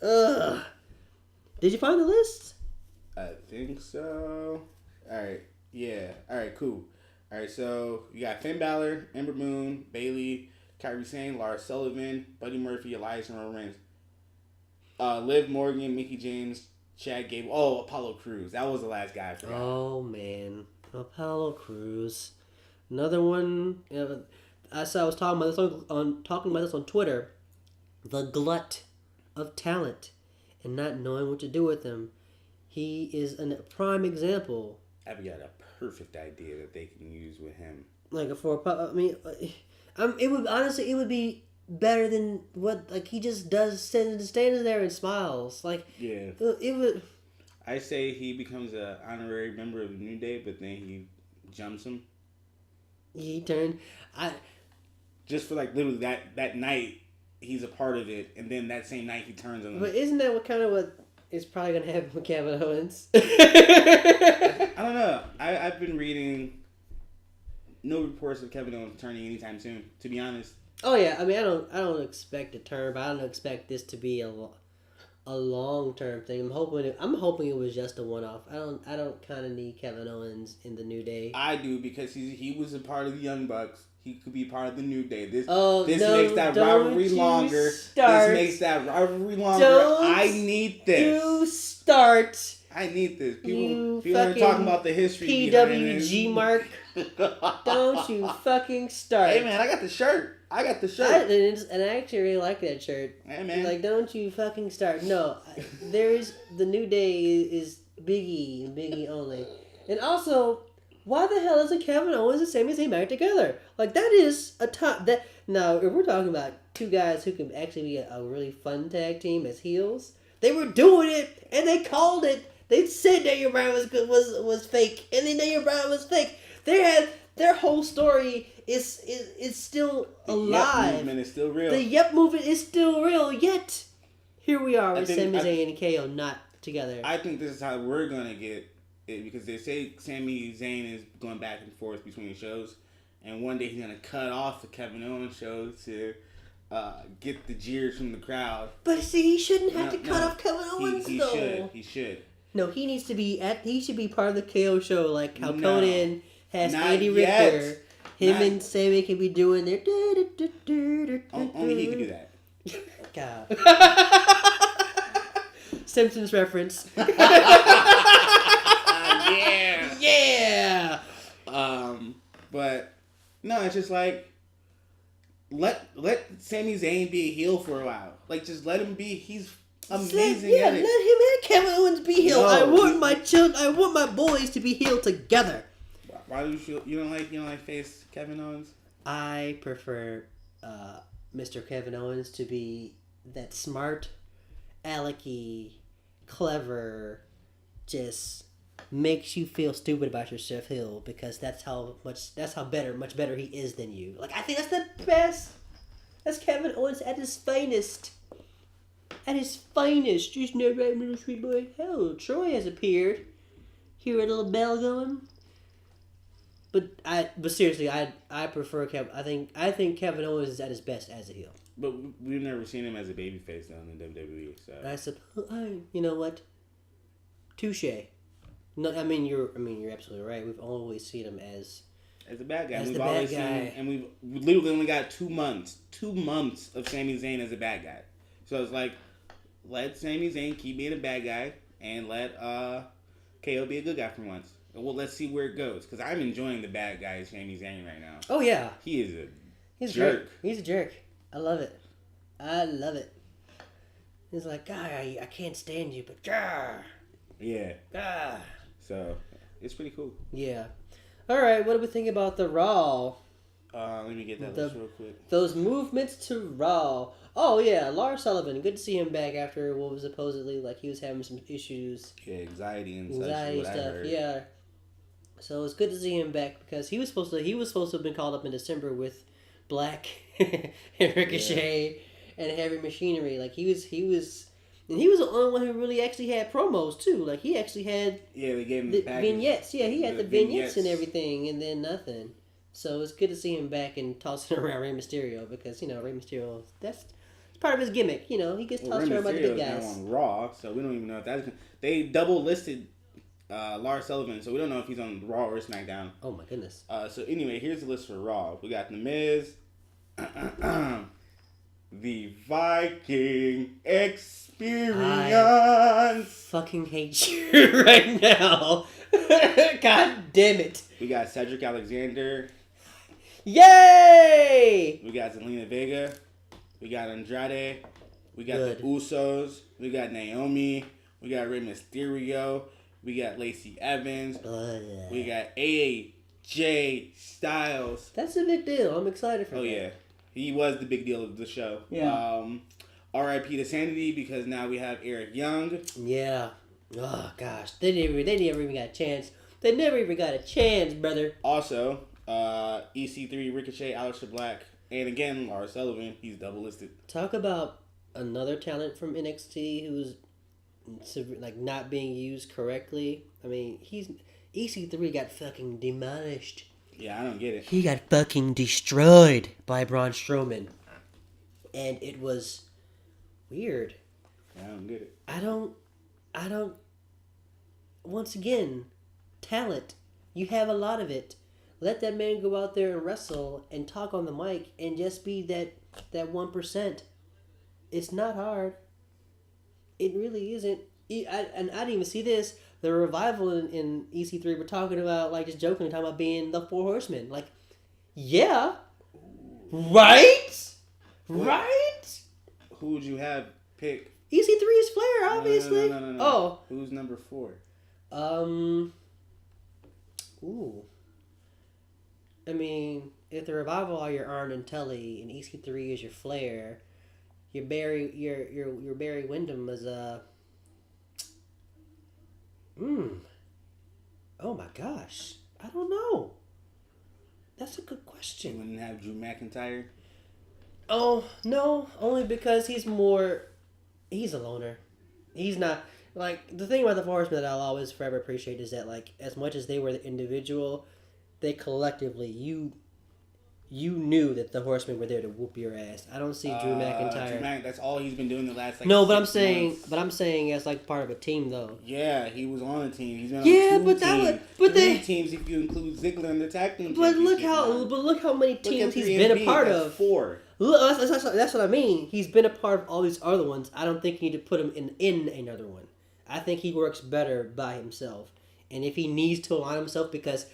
Ugh. Did you find the list? I think so. Alright, yeah. Alright, cool. Alright, so you got Finn Balor, Ember Moon, Bayley, Kairi Sane, Lars Sullivan, Buddy Murphy, Elias, and Roman Reigns. Liv Morgan, Mickie James, Chad Gable. Oh, Apollo Crews. That was the last guy I forgot. Oh, man. Apollo Crews. Another one. I was talking about this on Twitter. The glut of talent and not knowing what to do with them. He is a prime example. I've got a perfect idea that they can use with him. It would be better than what, like, he just stands there and smiles. Like, yeah. It would. I say he becomes an honorary member of the New Day, but then he jumps him. He turned. Just for like literally that night, he's a part of it, and then that same night he turns on them. But isn't that what is probably going to happen with Kevin Owens? I don't know. I've been reading no reports of Kevin Owens turning anytime soon, to be honest. Oh yeah, I mean I don't expect a turn, but I don't expect this to be a long term thing. I'm hoping it was just a one off. I don't kind of need Kevin Owens in the New Day. I do, because he was a part of the Young Bucks. He could be part of the New Day. This makes that rivalry longer. This makes that rivalry longer. I need this. You start. I need this. People are talking about the history. PWG mark. Don't you fucking start. Hey man, I got the shirt. And I actually really like that shirt. Hey man. Like, don't you fucking start. No, the New Day is Big E and Big E only. And also, why the hell isn't Kevin Owens and Sami Zayn back together? Like, that is a top. Now, if we're talking about two guys who can actually be a really fun tag team as heels, they were doing it and they called it. They said Daniel Bryan was fake, and then Daniel Bryan was fake. Their whole story is still alive. The Yep movement is still real. The Yep movement is still real. Yet here we are with Sami Zayn and KO not together. I think this is how we're gonna get it, because they say Sami Zayn is going back and forth between shows, and one day he's gonna cut off the Kevin Owens show to get the jeers from the crowd. But see, he shouldn't have to cut off Kevin Owens though. He should. No, he needs to be he should be part of the KO show, like how Conan has Andy Richter. And Sammy can be doing their. Only he can do that. God. Simpsons reference. Yeah. But no, it's just like let Sami Zayn be a heel for a while. Like, just let him be. He's amazing at it. Let him and Kevin Owens be heel. I want my boys to be heel together. Why do you feel you don't like face Kevin Owens? I prefer Mr. Kevin Owens to be that smart, alecky, clever, just makes you feel stupid about yourself heel, because that's how much better he is than you. Like, I think that's the best. That's Kevin Owens at his finest. At his finest. Just no right middle sweet boy. Hell, Troy has appeared. Hear a little bell going. But seriously, I prefer Kevin. I think Kevin Owens is at his best as a heel. But we've never seen him as a babyface though in the WWE. So I suppose you know what? Touche. No, I mean you're absolutely right. We've always seen him as a bad guy. We've always seen him, and we've literally only got 2 months of Sami Zayn as a bad guy. So it's like, let Sami Zayn keep being a bad guy and let KO be a good guy for once. Well, let's see where it goes, because I'm enjoying the bad guy Sami Zayn right now. Oh yeah, he is He's jerk. He's a jerk. I love it. He's like, God, I can't stand you, but yeah. So it's pretty cool. Yeah. All right, what do we think about the Raw? Let me get that list real quick. Those movements to Raw. Oh yeah, Lars Sullivan. Good to see him back after what was supposedly like he was having some issues. Yeah, anxiety and stuff. Yeah. So it's good to see him back, because he was supposed to have been called up in December with Black and Ricochet and Heavy Machinery. Like he was the only one who really actually had promos too. Like he actually had they gave him the vignettes. Yeah, he had the vignettes and everything, and then nothing. So it's good to see him back and tossing around Rey Mysterio, because Rey Mysterio, that's part of his gimmick. He gets tossed around by the big guys. Now on Raw, so we don't even know if that's. They double listed Lars Sullivan, so we don't know if he's on Raw or SmackDown. Oh my goodness. So anyway, here's the list for Raw. We got The Miz, the Viking Experience. I fucking hate you right now. God damn it. We got Cedric Alexander. Yay! We got Zelina Vega. We got Andrade. We got the Usos. We got Naomi. We got Rey Mysterio. We got Lacey Evans. We got AJ Styles. That's a big deal. I'm excited for that. Oh, yeah. He was the big deal of the show. Yeah. R.I.P. to Sanity, because now we have Eric Young. Yeah. Oh, gosh. They never even got a chance. They never even got a chance, brother. Also, EC3, Ricochet, Aleister Black, And again, Lars Sullivan, he's double listed. Talk about another talent from NXT who's like not being used correctly. I mean, EC3 got fucking demolished. Yeah, I don't get it. He got fucking destroyed by Braun Strowman. And it was weird. I don't get it. I don't once again, talent. You have a lot of it. Let that man go out there and wrestle and talk on the mic and just be that 1%. It's not hard. It really isn't. And I didn't even see this. The revival in EC3 were talking about, like, just jokingly talking about being the Four Horsemen. Like, yeah. Right? Right? Who would you have pick? EC3 is Flair, obviously. No. Oh. Who's number 4? Ooh. I mean, if the revival are your Arn and Tully and EC3 is your Flair, your Barry Windham is Oh my gosh. I don't know. That's a good You question. wouldn't have Drew McIntyre? Oh, no. Only because he's a loner. He's not, like, the thing about the Four Horsemen that I'll always forever appreciate is that, like, as much as they were the individual, they collectively, you knew that the Horsemen were there to whoop your ass. I don't see Drew McIntyre. That's all he's been doing the last, like, No, but 6 months. I'm saying as, like, part of a team, though. Yeah, he was on a team. He's been on three teams if you include Ziggler in the tag team. But look how many teams he's been a part of. 4. Look, that's what I mean. He's been a part of all these other ones. I don't think you need to put him in another one. I think he works better by himself. And if he needs to align himself, because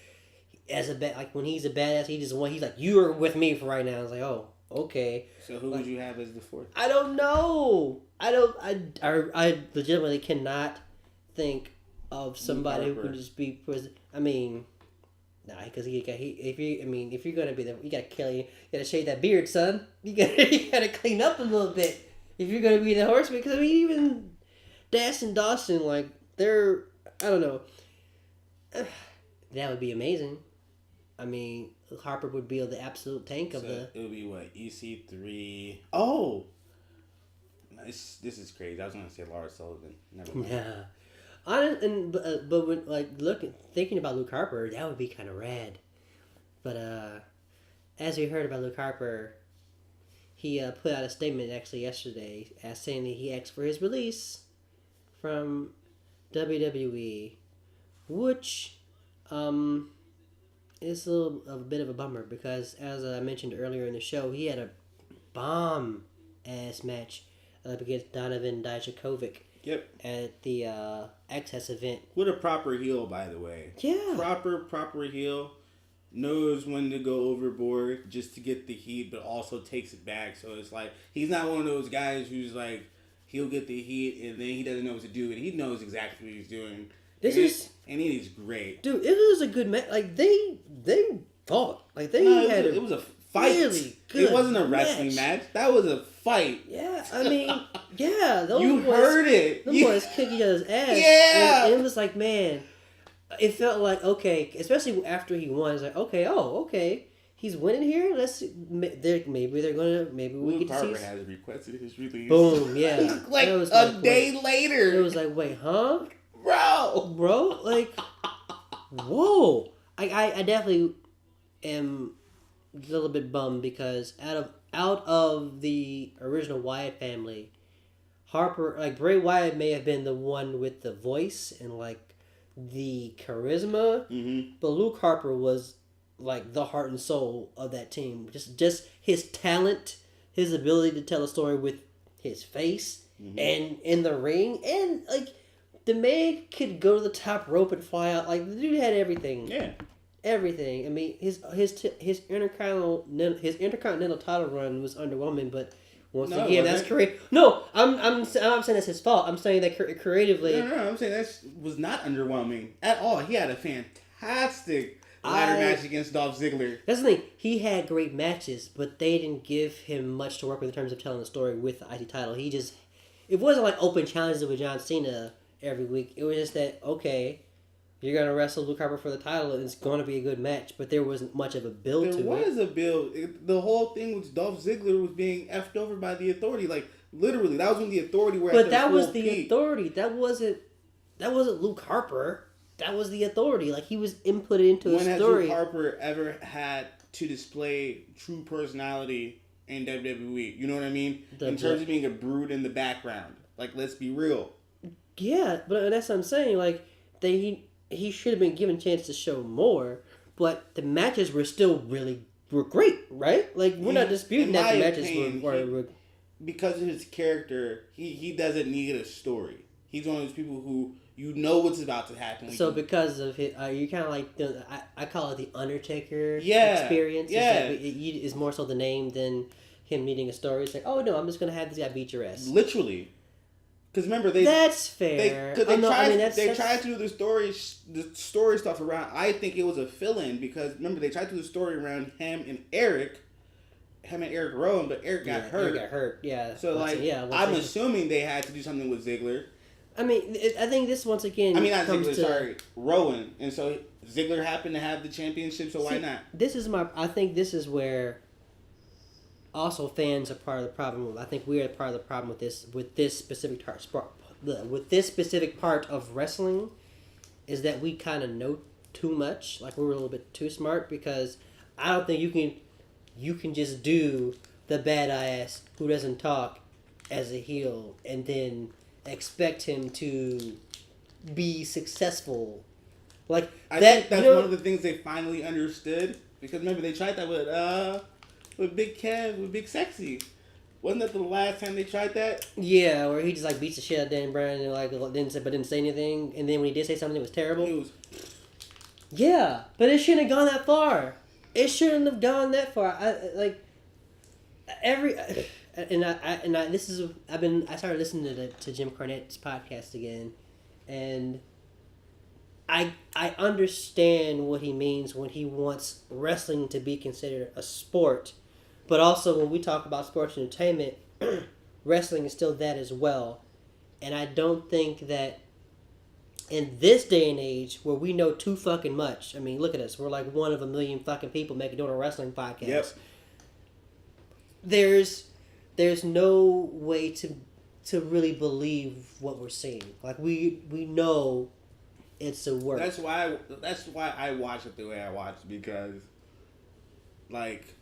like when he's a badass, he's like, you're with me for right now. It's like, oh, okay. So who would you have as the 4th? I don't know. I legitimately cannot think of somebody who could just be president. I mean, nah, because if you're gonna be you gotta kill you gotta shave that beard, son. You gotta clean up a little bit if you're gonna be the Horseman. Because I mean, even Dash and Dawson, like, I don't know. That would be amazing. I mean, Harper would be the absolute tank of the. It would be what, EC3? Oh, this is crazy. I was gonna say Lars Sullivan. Never mind. Yeah. But when, thinking about Luke Harper, that would be kind of rad. But as we heard about Luke Harper, he put out a statement actually yesterday saying that he asked for his release from WWE, which is a bit of a bummer because, as I mentioned earlier in the show, he had a bomb-ass match against Donovan Dijakovic. Yep. At the Access event. With a proper heel, by the way. Yeah. Proper heel. Knows when to go overboard just to get the heat, but also takes it back. So it's like, he's not one of those guys who's like, he'll get the heat and then he doesn't know what to do, and he knows exactly what he's doing. And he is great. Dude, it was a good match. Like, they fought. Like, it was a fight. Really good. It wasn't a wrestling match. That was a fight. Yeah, I mean, yeah. Those you boys, heard it. Those boys kick each other's ass. Yeah. And it was like, man, it felt like, okay, especially after he won, it's like, okay. He's winning here. Let's see. Maybe we get to see. Harper has requested his release. Boom, yeah. Like a day later. It was like, wait, huh? Bro, like, whoa. I definitely am a little bit bummed because out of the original Wyatt family, Harper, like, Bray Wyatt may have been the one with the voice and, like, the charisma, but Luke Harper was, like, the heart and soul of that team. Just his talent, his ability to tell a story with his face and in the ring, and, like, the man could go to the top rope and fly out. Like, the dude had everything. Yeah. Everything. I mean, his intercontinental title run was underwhelming, but once again, that's creative. No, I'm saying that's his fault. I'm saying that creatively. No, I'm saying that was not underwhelming at all. He had a fantastic ladder match against Dolph Ziggler. That's the thing. He had great matches, but they didn't give him much to work with in terms of telling the story with the IC title. It wasn't like open challenges with John Cena every week. It was just that, okay, You're gonna wrestle Luke Harper for the title, and it's going to be a good match. But there wasn't much of a build to it. There was a build. The whole thing was Dolph Ziggler was being effed over by the Authority. Like literally, that was when the Authority were. But that was the Authority. That wasn't Luke Harper. That was the Authority. Like he was inputted into a story. When has Luke Harper ever had to display true personality in WWE? You know what I mean? In terms of being a brood in the background. Like, let's be real. Yeah, but that's what I'm saying. Like he should have been given a chance to show more, but the matches were great, right? Like we're not disputing that the matches were because of his character. He doesn't need a story. He's one of those people who you know what's about to happen. So because of it, you kind of like I call it the Undertaker experience. Yeah, it's more so the name than him needing a story. It's like, oh no, I'm just gonna have this guy beat your ass. Literally. Because remember, that's fair. They tried to do the story stuff around. I think it was a fill-in because remember they tried to do the story around him and Eric Rowan, but Eric got hurt. Eric got hurt. Yeah. So I'm assuming they had to do something with Ziggler. I mean, I think this once again. I mean, not Ziggler. Sorry, Rowan, and so Ziggler happened to have the championship. So why not? I think this is where. Also, fans are part of the problem. I think we are part of the problem with this specific part of wrestling, is that we kind of know too much. Like we're a little bit too smart because I don't think you can just do the badass who doesn't talk as a heel and then expect him to be successful. Like I think that's one of the things they finally understood because remember they tried that with Big Kev, with Big Sexy. Wasn't that the last time they tried that? Yeah, where he just like beats the shit out of Danny Bryan and didn't say anything, and then when he did say something, it was terrible. Yeah, but it shouldn't have gone that far. It shouldn't have gone that far. I started listening to Jim Cornette's podcast again, and I understand what he means when he wants wrestling to be considered a sport. But also, when we talk about sports entertainment, wrestling is still that as well. And I don't think that in this day and age, where we know too fucking much, I mean, look at us. We're like one of a million fucking people doing a wrestling podcast. Yep. There's no way to really believe what we're seeing. Like, we know it's a work. That's why I watch it the way I watch, because, like,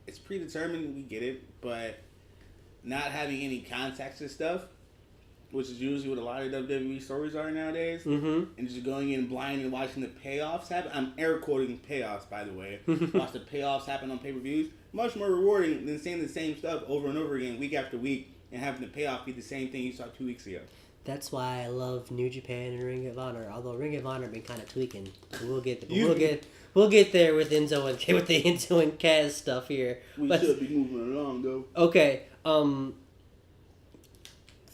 it's predetermined, we get it, but not having any context and stuff, which is usually what a lot of WWE stories are nowadays, and just going in blind and watching the payoffs happen. I'm air quoting payoffs, by the way. Watch the payoffs happen on pay-per-views. Much more rewarding than saying the same stuff over and over again, week after week, and having the payoff be the same thing you saw 2 weeks ago. That's why I love New Japan and Ring of Honor. Although Ring of Honor been kind of tweaking, we'll get there with Enzo and Kaz stuff here. We should be moving along though. Okay.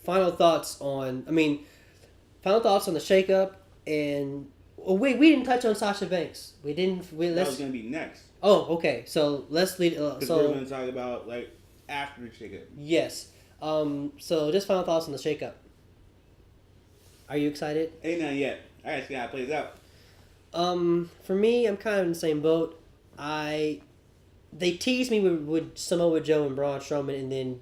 Final thoughts on the shakeup and we didn't touch on Sasha Banks. That was gonna be next. Oh, okay. So let's lead. Because we're gonna talk about like after the shakeup. Yes. So just final thoughts on the shakeup. Are you excited? Ain't none yet. I gotta see how it plays out. For me, I'm kind of in the same boat. They teased me with Samoa Joe and Braun Strowman,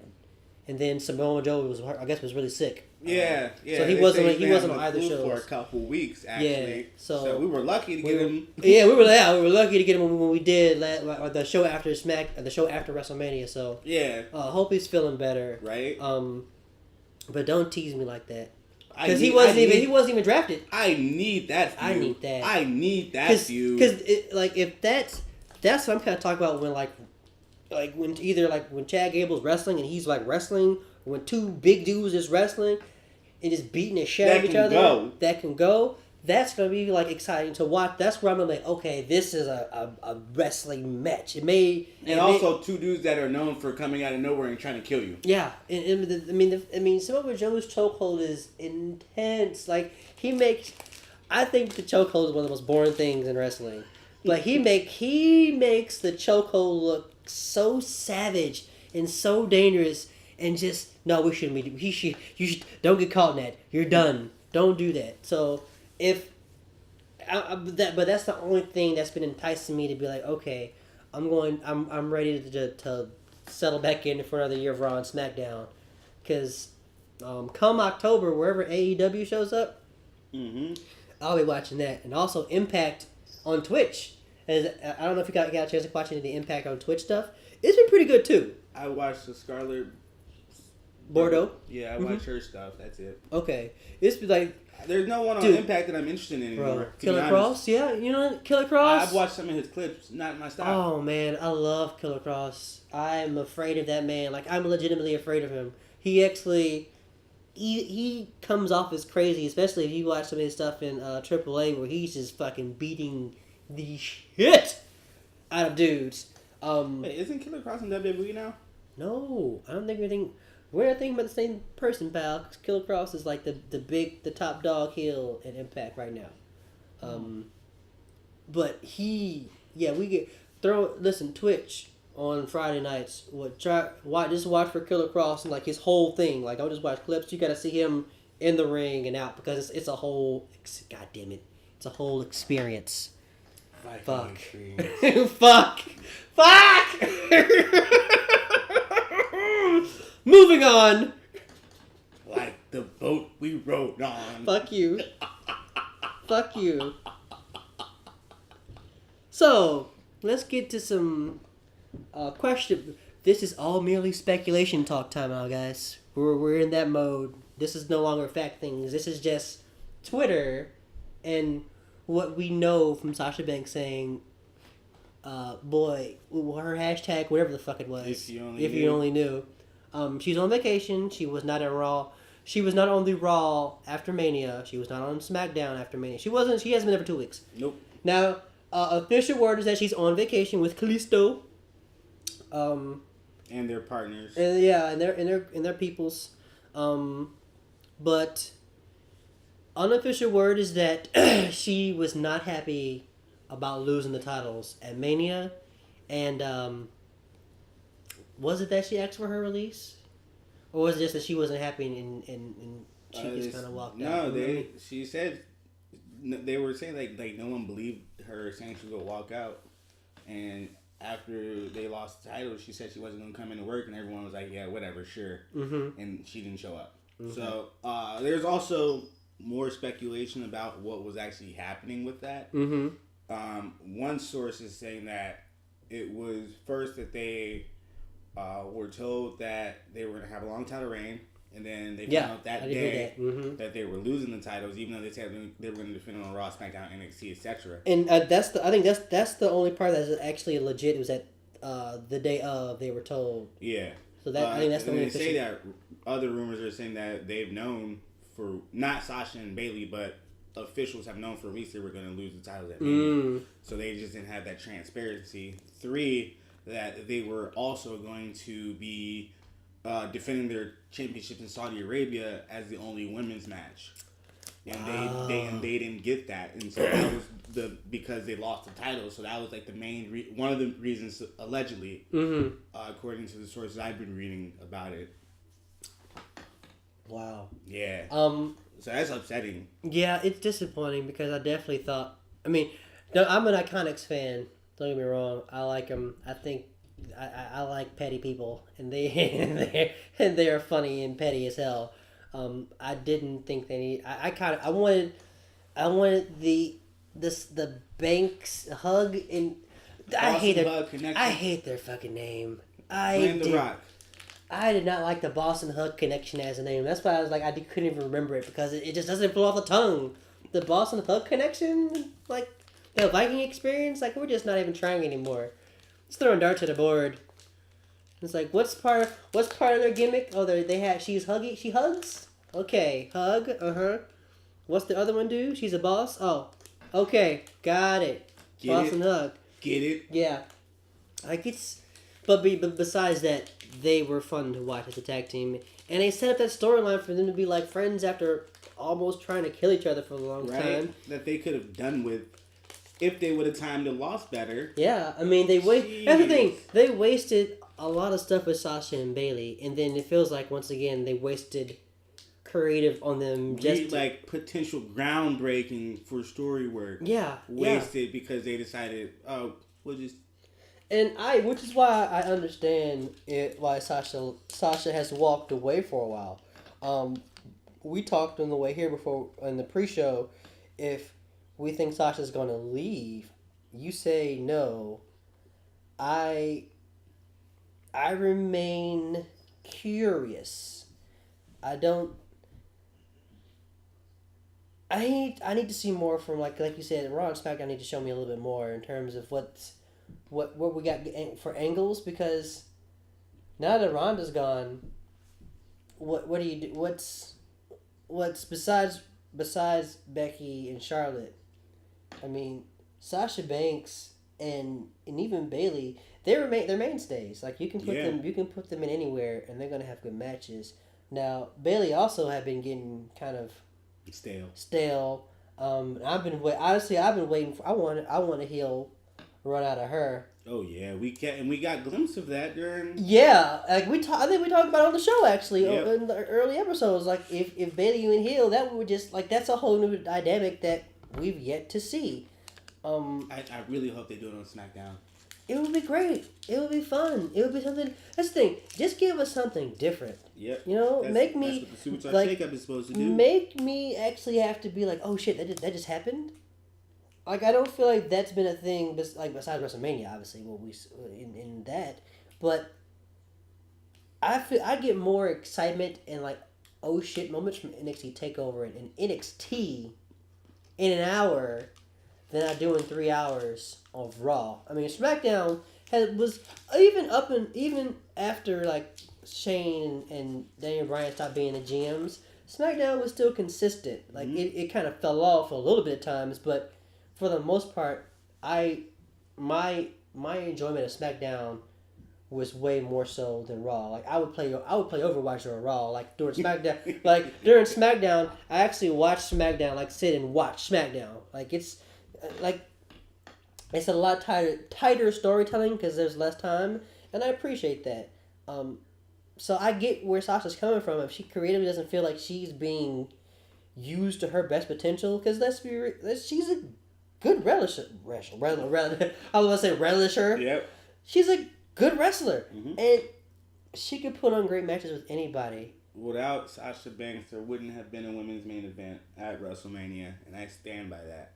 and then Samoa Joe was really sick. Yeah. So he wasn't on either show for a couple weeks actually. Yeah. So we were lucky to get him. Yeah, we were lucky to get him when we did the show after WrestleMania. So yeah. Hope he's feeling better. Right. But don't tease me like that. Because he wasn't even drafted. I need that view. I need that view. Because if that's what I'm kind of talking about when Chad Gable's wrestling and he's like wrestling, or when two big dudes is wrestling and just beating the shit out of each other. That can go. That's gonna be like exciting to watch. That's where I'm gonna like, okay, this is a wrestling match. Two dudes that are known for coming out of nowhere and trying to kill you. Yeah, Samoa Joe's chokehold is intense. Like I think the chokehold is one of the most boring things in wrestling. But he makes the chokehold look so savage and so dangerous, and just no, you should don't get caught in that. You're done. Don't do that. So if but that's the only thing that's been enticing me to be like, okay, I'm ready to settle back in for another year of Raw and SmackDown, because come October, wherever AEW shows up, I'll be watching that, and also Impact on Twitch. And I don't know if you got a chance to watch any of the Impact on Twitch stuff. It's been pretty good too. I watched the Scarlet Bordeaux. Yeah, I watched her stuff. That's it. Okay, it's like there's no one on Impact that I'm interested in anymore. Bro, Killer Cross, yeah, you know Killer Cross. I've watched some of his clips, not my style. Oh man, I love Killer Cross. I'm afraid of that man. Like I'm legitimately afraid of him. He actually, he comes off as crazy, especially if you watch some of his stuff in AAA, where he's just fucking beating the shit out of dudes. Wait, isn't Killer Cross in WWE now? No, I don't think anything. We're not thinking about the same person, pal. 'Cause Killer Cross is like the top dog heel in Impact right now. But we get listen Twitch on Friday nights. Just watch for Killer Cross and like his whole thing. Like don't just watch clips. You got to see him in the ring and out because it's a whole. God damn it, it's a whole experience. Fuck. Fuck. Moving on. Like the boat we rode on. Fuck you. Fuck you. So, let's get to some question. This is all merely speculation talk time now, guys. We're in that mode. This is no longer fact things. This is just Twitter and what we know from Sasha Banks saying, her hashtag, whatever the fuck it was. If you only knew. She's on vacation. She was not in Raw. She was not on the Raw after Mania. She was not on SmackDown after Mania. She hasn't been there for 2 weeks. Nope. Now, official word is that she's on vacation with Kalisto. And their partners. And their peoples. But unofficial word is that she was not happy about losing the titles at Mania, and was it that she asked for her release, or was it just that she wasn't happy and she just kind of walked out? No, she said they were saying like no one believed her saying she was gonna walk out, and after they lost the title, she said she wasn't gonna come into work, and everyone was like, yeah, whatever, sure, and she didn't show up. So there's also more speculation about what was actually happening with that. One source is saying that it was first that they were told that they were going to have a long title reign, and then they found out that day that they were losing the titles, even though they said they were going to defend on Raw, SmackDown, NXT, etc. And I think that's the only part that's actually legit. Was that the day of they were told. Yeah. So that I think that's the only. They say that other rumors are saying that they've known for not Sasha and Bayley, but officials have known for weeks they were going to lose the titles at Mania. So they just didn't have that transparency. 3, that they were also going to be defending their championships in Saudi Arabia as the only women's match, and they didn't get that, and so that was because they lost the title. So that was like the main one of the reasons allegedly, according to the sources I've been reading about it. Wow. Yeah. So that's upsetting. Yeah, it's disappointing because I definitely thought. I mean, I'm an Iconics fan. Don't get me wrong. I like them. I think I like petty people, and they are funny and petty as hell. I didn't think they need. I wanted the Banks hug and I hate their fucking name. I did not like the Boston Hug Connection as a name. That's why I was like, I couldn't even remember it because it just doesn't flow off the tongue. The Boston Hug Connection, like the Viking experience, like we're just not even trying anymore. It's throwing darts at the board. It's like, what's part of their gimmick? Oh, she hugs. Okay, hug. What's the other one do? She's a boss. Oh, okay, got it. Boston Hug. Get it? Yeah, like it's. But besides that, they were fun to watch as a tag team. And they set up that storyline for them to be like friends after almost trying to kill each other for a long time. That they could have done with if they would have timed the loss better. Yeah, I mean, that's the thing. They wasted a lot of stuff with Sasha and Bayley. And then it feels like, once again, they wasted creative on them. Just like potential groundbreaking for story work. Yeah, wasted because they decided, oh, we'll just. Which is why I understand why Sasha has walked away for a while. We talked on the way here before in the pre-show. If we think Sasha's going to leave, you say no. I remain curious. I need to see more from like you said, Raw and SmackDown need to show me a little bit more in terms of what we got for angles, because now that Ronda's gone, what do you do? What's besides Becky and Charlotte? I mean, Sasha Banks and even Bayley, they're mainstays. Like you can put them in anywhere, and they're gonna have good matches. Now Bayley also have been getting kind of stale. I've been waiting for. I want a heel run out of her. Oh yeah, we got a glimpse of that during. Yeah, like I think we talked about it on the show actually yep. in the early episodes. Like if Bayley went heel, that would just like that's a whole new dynamic that we've yet to see. I really hope they do it on SmackDown. It would be great. It would be fun. It would be something. That's the thing. Just give us something different. Yep. You know, that's what the Superstar Shakeup is supposed to do. Make me actually have to be like, oh shit, that just happened. Like I don't feel like that's been a thing. Like besides WrestleMania, obviously, what we in that, but I get more excitement and like oh shit moments from NXT Takeover and NXT in an hour than I do in 3 hours of Raw. I mean, SmackDown was even after like Shane and Daniel Bryan stopped being the GMs. SmackDown was still consistent. Like it kind of fell off a little bit of times, but for the most part, my enjoyment of SmackDown was way more so than Raw. Like I would play Overwatch during Raw. Like during SmackDown, I actually watched SmackDown. Like sit and watch SmackDown. Like it's a lot tighter storytelling because there's less time, and I appreciate that. So I get where Sasha's coming from. If she creatively doesn't feel like she's being used to her best potential, because she's a good relisher. I was gonna say relisher. Yep. She's a good wrestler, and she could put on great matches with anybody. Without Sasha Banks, there wouldn't have been a women's main event at WrestleMania, and I stand by that.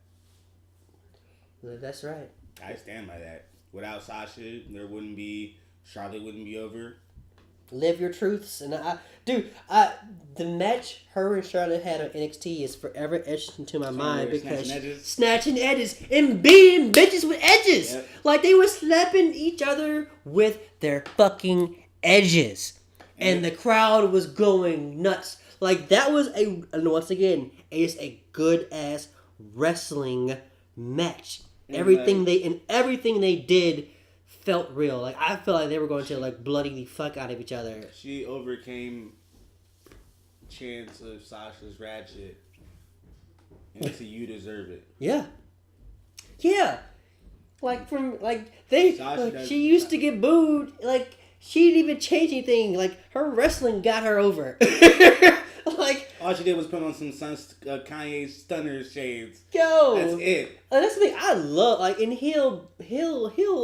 That's right. I stand by that. Without Sasha, Charlotte wouldn't be over. Live your truths, and the match her and Charlotte had on NXT is forever etched into my mind because snatching edges and beating bitches with edges. Yep. Like they were slapping each other with their fucking edges, and the crowd was going nuts. Like that was once again, it's a good ass wrestling match. Everything they did felt real. Like I felt like they were going to like bloody the fuck out of each other. She overcame chance of Sasha's ratchet, and so you deserve it. Yeah. Like she used to get booed. Like she didn't even change anything. Like her wrestling got her over. Like all she did was put on some Kanye Stunner shades. Yo, that's it. That's the thing I love. Like in heel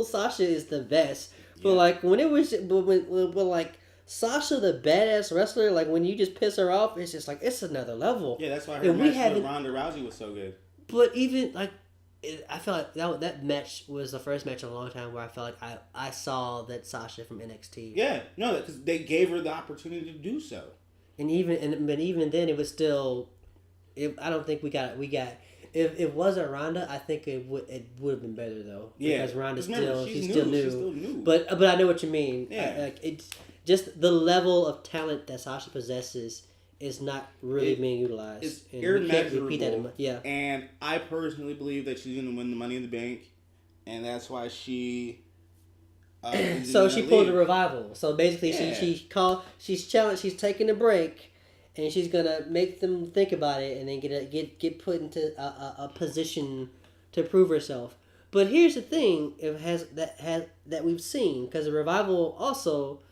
Sasha is the best. But like when it was, when like Sasha the badass wrestler, like when you just piss her off, it's just like it's another level. Yeah, that's why her match with Ronda Rousey was so good. But even like, I felt like that match was the first match in a long time where I felt like I saw that Sasha from NXT. Yeah, no, because they gave her the opportunity to do so. But even then, it was still. I don't think we got. If it wasn't Ronda, I think it would have been better though. Yeah, because Ronda's she's still new. She's still new. But I know what you mean. Yeah, it's just the level of talent that Sasha possesses is not really being utilized. It's immeasurable. Yeah, and I personally believe that she's going to win the Money in the Bank, and that's why she. So she pulled a revival. So basically, she's challenged. She's taking a break, and she's gonna make them think about it, and then get put into a position to prove herself. But here's the thing: that we've seen, because the revival also,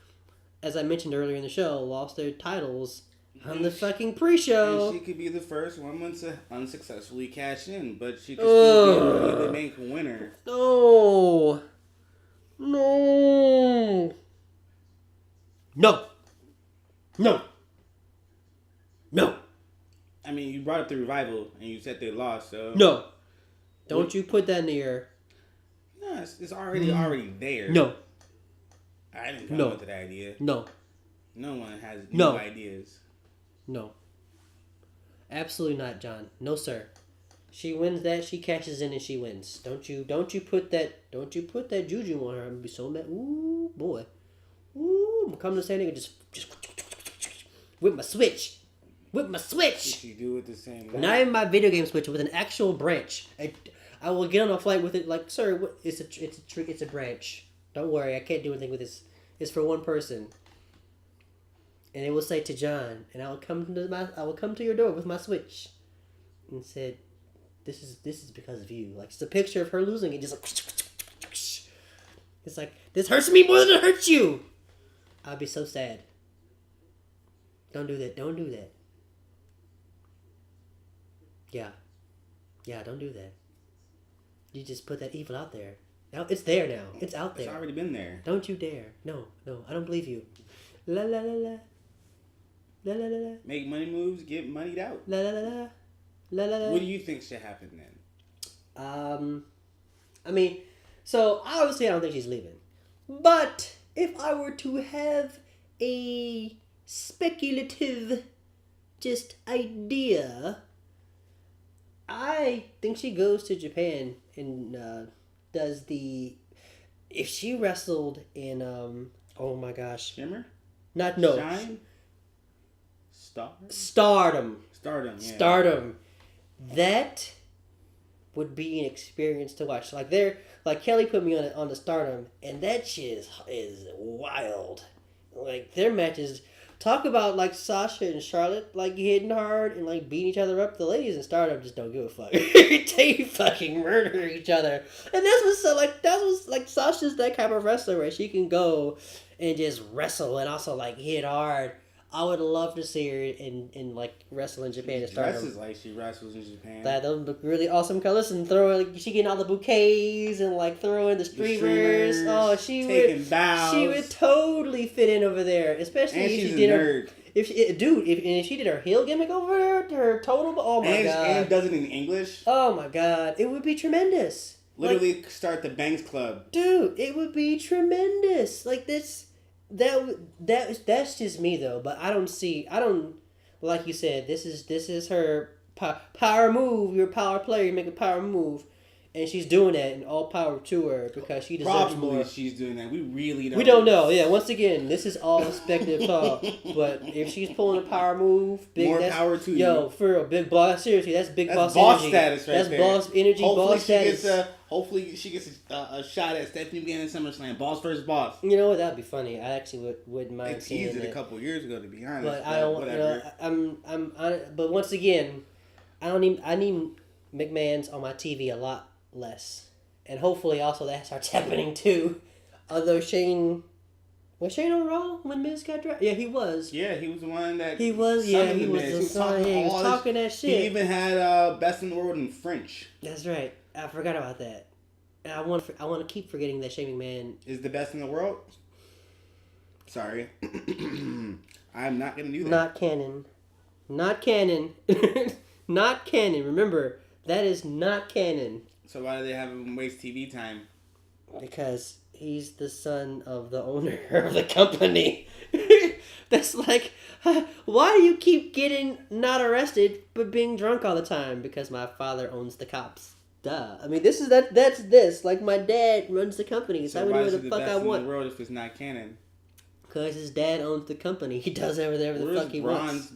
as I mentioned earlier in the show, lost their titles on the fucking pre-show. And she could be the first woman to unsuccessfully cash in, but she could still be the main winner. No. No. No. No. No. I mean, you brought up the Revival, and you said they lost, so... No. Don't you put that in the air. No, it's already there. No. I didn't come up with that idea. No. No one has new ideas. No. Absolutely not, John. No, sir. She wins that, she cashes in and she wins. Don't you put that juju on her. I'm gonna be so mad. Ooh, boy. Ooh, I'm coming to San Diego, just whip my switch. Whip my switch. She do it the same way. Not even my video game switch, with an actual branch. I will get on a flight with it. Like, sir, it's a branch. Don't worry, I can't do anything with this. It's for one person. And it will say to John, and I will come to your door with my switch, and said, "This is because of you." Like, it's a picture of her losing it, just like, it's like, this hurts me more than it hurts you. I'll be so sad. Don't do that. Don't do that. Yeah, don't do that. You just put that evil out there. Now it's there now. It's out there. It's already been there. Don't you dare. No, I don't believe you. La la la la. La la la la. Make money moves, get moneyed out. La la la la. La la la. What do you think should happen then? I mean, so obviously I don't think she's leaving. But if I were to have a speculative just idea, I think she goes to Japan and does the... If she wrestled in, oh my gosh. Shimmer? Not, no. Shine? Stardom. Yeah. Stardom. That would be an experience to watch. Like Kelly put me on the Stardom, and that shit is wild. Like, their matches... Talk about, like, Sasha and Charlotte, like, hitting hard and, like, beating each other up. The ladies in Stardom just don't give a fuck. They fucking murder each other. And that was Sasha's that kind of wrestler where she can go and just wrestle and also, like, hit hard. I would love to see her in like, wrestle in Japan and Stardom. Dresses like she wrestles in Japan. Those look really awesome colors, and she getting all the bouquets and, like, throwing the streamers. Oh, she would totally fit in over there, especially and if she's she did a nerd. If she did her heel gimmick over there, her total. Oh my god! And does it in English. Oh my god! It would be tremendous. Literally, like, start the Banks Club, dude. It would be tremendous. Like this. That's just me though, but I don't like you said, this is her power move. You're a power player, you make a power move, and she's doing that, and all power to her because she deserves more. Probably she's doing that. We don't know. Yeah, once again, this is all speculative talk, but if she's pulling a power move, power to you. Yo, for a big boss, seriously, that's big boss energy. Status right there. That's boss energy, hopefully boss status. Hopefully she gets a shot at Stephanie McMahon in SummerSlam. Boss versus boss. You know what? That'd be funny. I actually wouldn't mind seeing it. It teased it a couple years ago, to be honest. But I don't. Whatever. But once again, I need McMahon's on my TV a lot less, and hopefully also that starts happening too. Although was Shane on Raw when Miz got drafted? Yeah, he was. Yeah, he was the one that. He was. Yeah, he was the son. He was talking that shit. He even had Best in the World in French. That's right. I forgot about that. And I want to keep forgetting that Shane McMahon is the best in the world. Sorry, I'm not gonna do that. Not canon. Not canon. Not canon. Remember, that is not canon. So why do they have him waste TV time? Because he's the son of the owner of the company. That's like, why do you keep getting not arrested but being drunk all the time? Because my father owns the cops. Duh. I mean, that's this. Like, my dad runs the company, so I would do what the fuck I want. Why is he the best in the world if it's not canon? Because his dad owns the company. He does whatever the fuck he wants. Braun's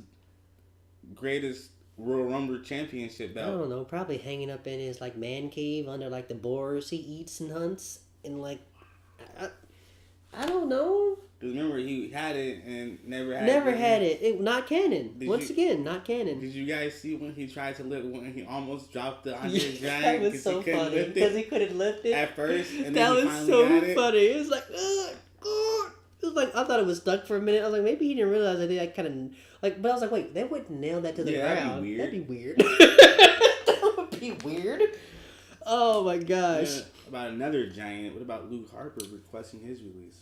greatest Royal Rumble championship belt? I don't know. Probably hanging up in his, like, man cave under, like, the boars he eats and hunts. And, like, I don't know. Because remember, he had it and never had it. Not canon. Again, not canon. Did you guys see when he tried to lift, when he almost dropped the Andre the Giant? That was so funny. Because he couldn't lift it. At first. And that then was so funny. It was like, ugh, God. It was like, I thought it was stuck for a minute. I was like, maybe he didn't realize that they like kind of like. But I was like, wait, they wouldn't nail that to the ground. That'd be weird. That would be weird. Oh my gosh. Yeah, about another giant. What about Luke Harper requesting his release?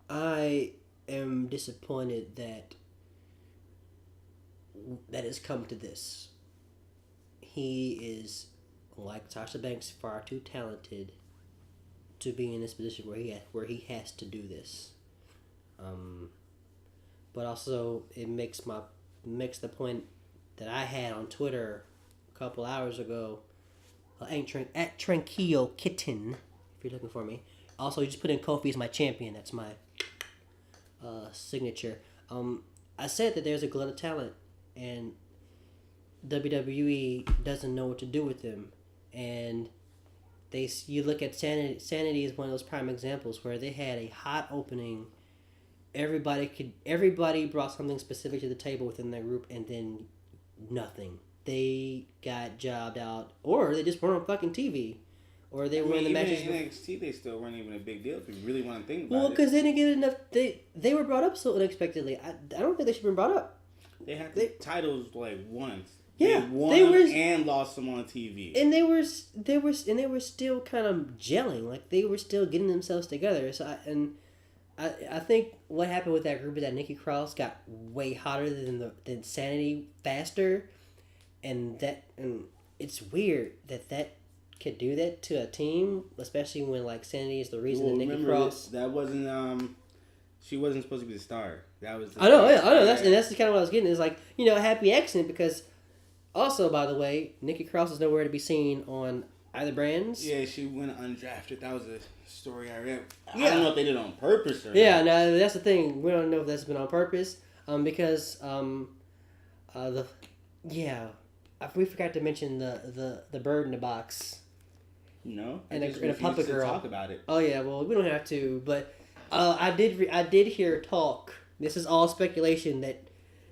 I am disappointed that has come to this. He is, like Sasha Banks, far too talented to be in this position where he has to do this. But also it makes the point that I had on Twitter a couple hours ago. At Tranquillo Kitten, if you're looking for me. Also, you just put in Kofi as my champion. That's my signature. I said that there's a glut of talent, and WWE doesn't know what to do with them. And you look at Sanity. Sanity is one of those prime examples where they had a hot opening. Everybody brought something specific to the table within their group, and then nothing. They got jobbed out, or they just weren't on fucking TV, or they were in the matches. In NXT, they still weren't even a big deal if you really want to think about it. Well, because they didn't get enough. They were brought up so unexpectedly. I don't think they should have been brought up. They had the titles like once. Yeah, they won and lost them on TV. And they were still kind of gelling. Like they were still getting themselves together. So I think what happened with that group is that Nikki Cross got way hotter than Sanity faster, and it's weird that could do that to a team, especially when like Sanity is the reason that Nikki Cross. That wasn't she wasn't supposed to be the star. That was. I know. That's kind of what I was getting. Is like a happy accident because. Also, by the way, Nikki Cross is nowhere to be seen on either brands. Yeah, she went undrafted. That was a story I read. Yeah. I don't know if they did it on purpose or not. No, that's the thing. We don't know if that's been on purpose. Because we forgot to mention the bird in the box. No, and a puppet girl. Talk about it. Oh yeah, well we don't have to, but I did hear talk. This is all speculation that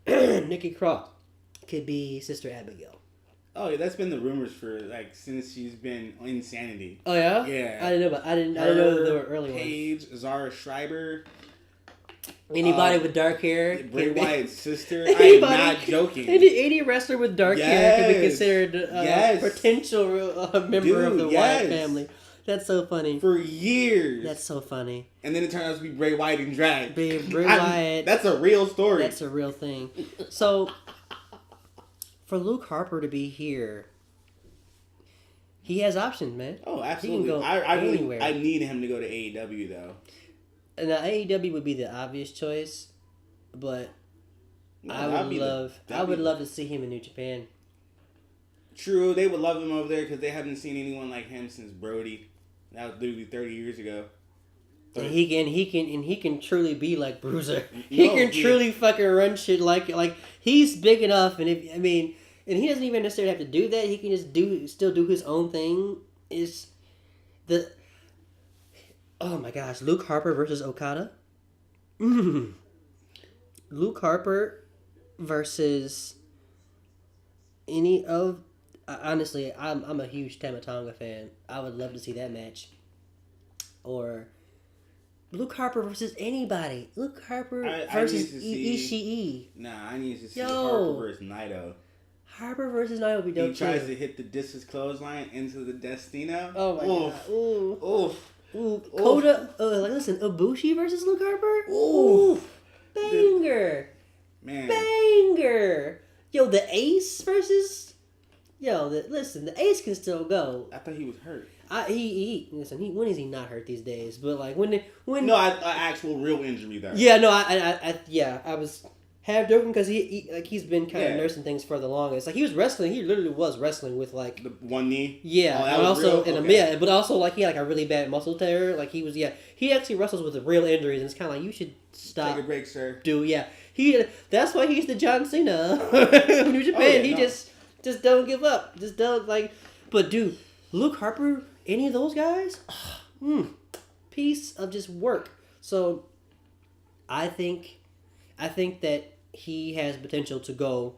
Nikki Cross could be Sister Abigail. Oh yeah, that's been the rumors for like since she's been Insanity. Oh yeah? Yeah. I didn't know, but I didn't know that there were early ones. Paige, Zara Schreiber. Anybody with dark hair. Bray Wyatt's sister. I'm not joking. Any wrestler with dark hair could be considered a potential member of the Wyatt family. That's so funny. For years. That's so funny. And then it turned out to be Bray Wyatt in drag. Bray Wyatt. That's a real story. That's a real thing. So, for Luke Harper to be here, he has options, man. Oh, absolutely. He can go anywhere. I need him to go to AEW, though. Now, AEW would be the obvious choice, but I would love to see him in New Japan. True, they would love him over there because they haven't seen anyone like him since Brody. That was literally 30 years ago. And he can truly be like Bruiser. He can truly fucking run shit like he's big enough, and and he doesn't even necessarily have to do that. He can just still do his own thing. Oh my gosh, Luke Harper versus Okada. Luke Harper versus any of. Honestly, I'm a huge Tama Tonga fan. I would love to see that match. Or Luke Harper versus anybody. Luke Harper versus Ishii. Nah, I need to see Harper versus Naito. Harper versus Naito would be dope. He tries to hit the discus clothesline into the Destino. Oh my god. Oof. Ooh. Kota. Listen, Ibushi versus Luke Harper. Ooh. Banger. Man. Banger. Yo, the Ace versus. Listen, the Ace can still go. I thought he was hurt. When is he not hurt these days? But like when actual real injury though. Yeah, no, I was half joking because he's been kind of nursing things for the longest. Like he literally was wrestling with like the one knee. Yeah, and also but also like he had like a really bad muscle tear. Like he actually wrestles with the real injuries, and it's kind of like you should stop. Take a break, sir. That's why he's the John Cena of New Japan. Just don't give up. Just don't But dude, Luke Harper, any of those guys, piece of just work. So, I think that he has potential to go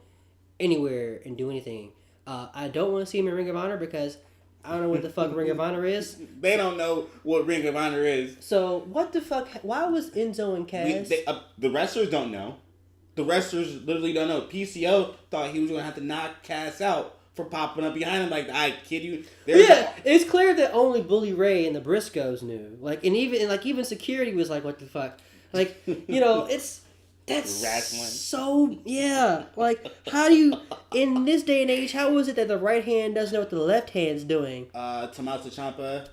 anywhere and do anything. I don't want to see him in Ring of Honor because I don't know what the fuck Ring of Honor is. They don't know what Ring of Honor is. So what the fuck? Why was Enzo and Cass? The wrestlers don't know. The wrestlers literally don't know. PCO thought he was going to have to knock Cass out for popping up behind him. Like, I kid you. It's clear that only Bully Ray and the Briscoes knew. Like, and even security was like, what the fuck? Like, that's wrestling. So, yeah. Like, how do you, in this day and age, how is it that the right hand doesn't know what the left hand's doing? Tommaso Ciampa.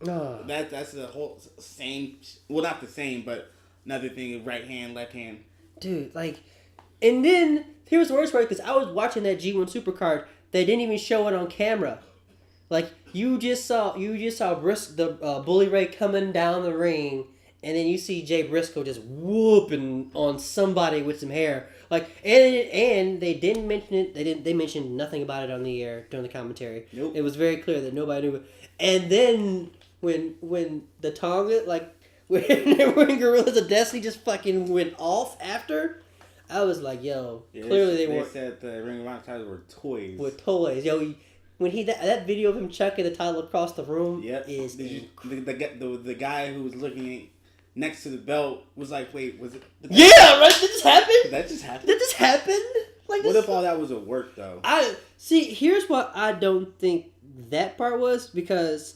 Oh. That's the whole same, well, not the same, but another thing, right hand, left hand. Dude, like, and then, here's the worst part, because I was watching that G1 Supercard, they didn't even show it on camera. Like, you just saw Bully Ray coming down the ring, and then you see Jay Briscoe just whooping on somebody with some hair. Like, and they didn't mention it. They mentioned nothing about it on the air during the commentary. Nope. It was very clear that nobody knew it. And then when the Tonga, like, when Gorillas of Destiny just fucking went off after, I was like, yo, clearly they said the Ring of Honor titles were toys. With toys, yo. When that video of him chucking the title across the room is the guy who was looking next to the belt was like, wait, was it? Yeah, right. Did this happen? Did that just happen? Did this happen? Like, what if all that was a work though? I see. Here's what I don't think that part was, because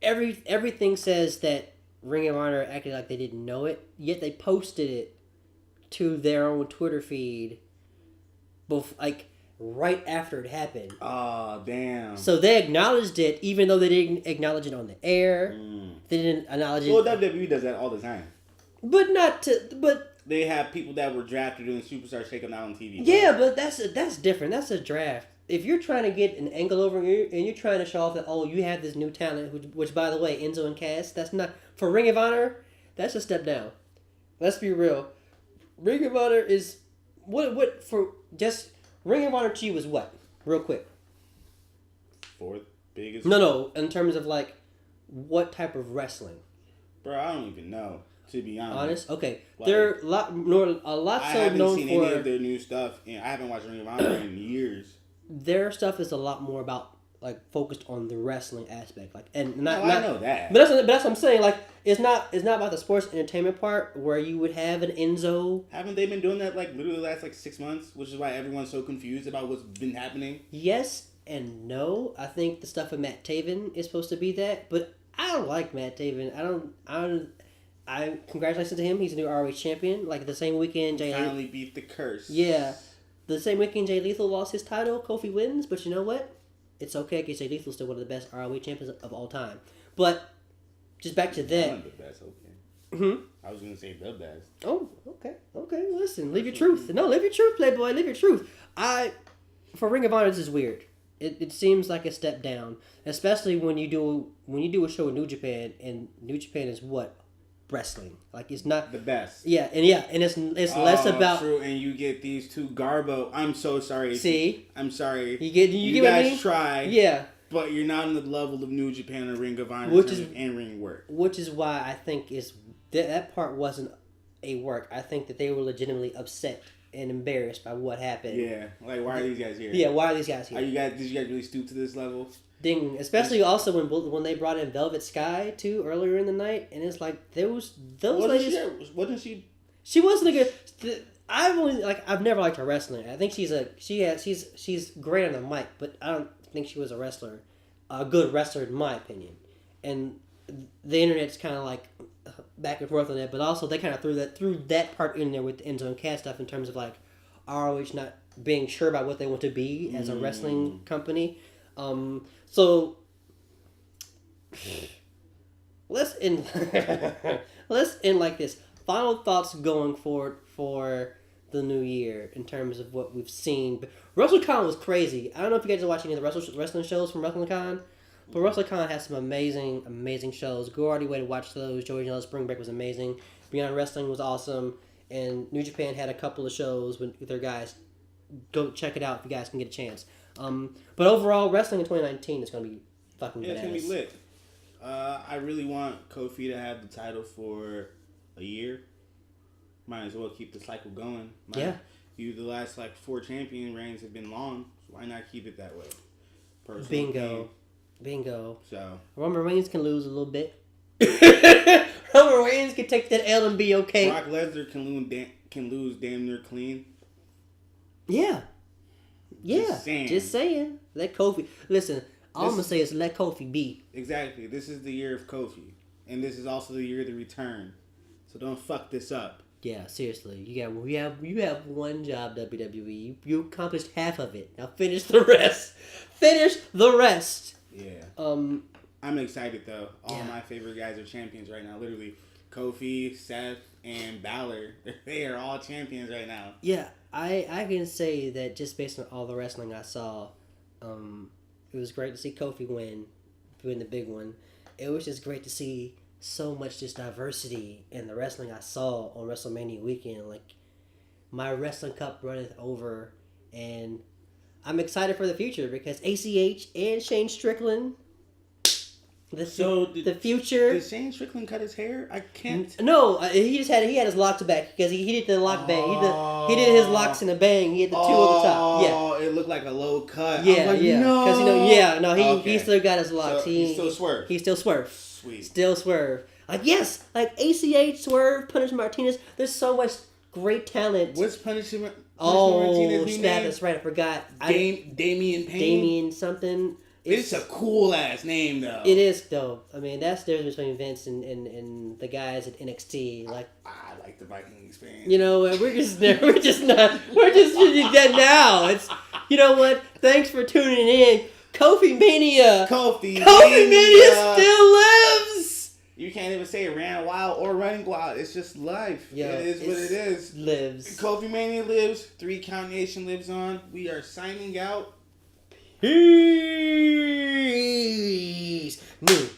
everything says that Ring of Honor acted like they didn't know it, yet they posted it to their own Twitter feed, like right after it happened. Oh, damn. So they acknowledged it, even though they didn't acknowledge it on the air. They didn't acknowledge it. Well, WWE does that all the time. But they have people that were drafted in Superstars take them out on TV. Yeah, but that's different. That's a draft. If you're trying to get an angle over here and you're trying to show off that, you have this new talent, which by the way, Enzo and Cass, that's not, for Ring of Honor, that's a step down. Let's be real. Ring of Honor is, what for, just, Ring of Honor to you is what? Real quick. Fourth biggest? No, in terms of like, what type of wrestling? Bro, I don't even know, to be honest. Honest? Okay. Like, they're a lot so known for... I haven't seen any of their new stuff, and I haven't watched Ring of Honor in years. Their stuff is a lot more about, like, focused on the wrestling aspect, like, and not. I know that. But that's what I'm saying. Like, it's not about the sports entertainment part where you would have an Enzo. Haven't they been doing that like literally the last 6 months, which is why everyone's so confused about what's been happening? Yes and no. I think the stuff with Matt Taven is supposed to be that, but I don't like Matt Taven. I congratulations to him. He's a new ROH champion. Like the same weekend, Finally beat the curse. Yeah. The same weekend Jay Lethal lost his title, Kofi wins, but you know what? It's okay because Jay Lethal's still one of the best ROH champions of all time. But, just back to that. One of the best, okay. Mm-hmm. I was going to say the best. Oh, okay, listen. Live your truth. No, live your truth, Playboy. Live your truth. For Ring of Honor, this is weird. It seems like a step down. Especially when you do a show with New Japan, and New Japan is what? Wrestling. Like, it's not the best. Yeah, and it's less about true. And you get these two Garbo. I'm so sorry. See, I'm sorry. You guys what I mean? try. Yeah, but you're not on the level of New Japan and Ring of Honor, and ring work. Which is why I think that part wasn't a work. I think that they were legitimately upset and embarrassed by what happened. Yeah, like why are these guys here? Yeah, why are these guys here? Did you guys really stoop to this level? Ding, especially also when they brought in Velvet Sky too earlier in the night, and it's like those ladies. Wasn't she? She wasn't a good. I've never liked her wrestling. I think she's great on the mic, but I don't think she was a good wrestler in my opinion. And the internet's kind of like back and forth on that, but also they kind of threw that part in there with the Enzo and Cass stuff in terms of like ROH not being sure about what they want to be as a wrestling company. So let's end like this. Final thoughts going forward for the new year in terms of what we've seen. WrestleCon was crazy. I don't know if you guys are watching any of the wrestling shows from WrestleCon, but WrestleCon has some amazing shows. Go already way to watch those. Joey Janela's Spring Break was amazing. Beyond Wrestling was awesome, and New Japan had a couple of shows with their guys. Go check it out if you guys can get a chance. But overall, wrestling in 2019 is going to be fucking bananas. It's going to be lit. I really want Kofi to have the title for a year. Might as well keep the cycle going. The last like 4 champion reigns have been long. So why not keep it that way? Personal Bingo. opinion. Bingo. So Roman Reigns can lose a little bit. Roman Reigns can take that L and be okay. Brock Lesnar can lose damn near clean. Yeah. Yeah. Just Just saying. Let Kofi. Listen, all I'm going to say is let Kofi be. Exactly. This is the year of Kofi. And this is also the year of the return. So don't fuck this up. Yeah, seriously. You have one job, WWE. You accomplished half of it. Now finish the rest. Finish the rest. Yeah. I'm excited though. All my favorite guys are champions right now. Literally, Kofi, Seth, and Balor. They are all champions right now. Yeah, I can say that just based on all the wrestling I saw, it was great to see Kofi win the big one. It was just great to see so much just diversity in the wrestling I saw on WrestleMania weekend. Like, my wrestling cup runneth over, and I'm excited for the future because ACH and Shane Strickland. The future. Did Shane Strickland cut his hair? I can't. No, he had his locks back because he did the lock bang. He did his locks in a bang. He had the two on the top. Yeah. Oh, it looked like a low cut. Yeah, like, yeah. No. Because he still got his locks. So he still swerved. He still swerved. Sweet. Still swerve. Like, yes, like ACH swerve, Punish Martinez. There's so much great talent. What's Punishment Martinez? Snap! That's right. I forgot. Damian Payne. Damian something. It's a cool ass name though. It is though. I mean, that's the difference between Vince and the guys at NXT. Like, I like the Viking experience. You know, we're just dead now. It's, you know what? Thanks for tuning in. KOFIMANIA. KOFIMANIA still lives. You can't even say it ran wild or running wild. It's just life. Yeah, it is what it is. Lives. KOFIMANIA lives. 3 Count Nation lives on. We are signing out. Peace. Me.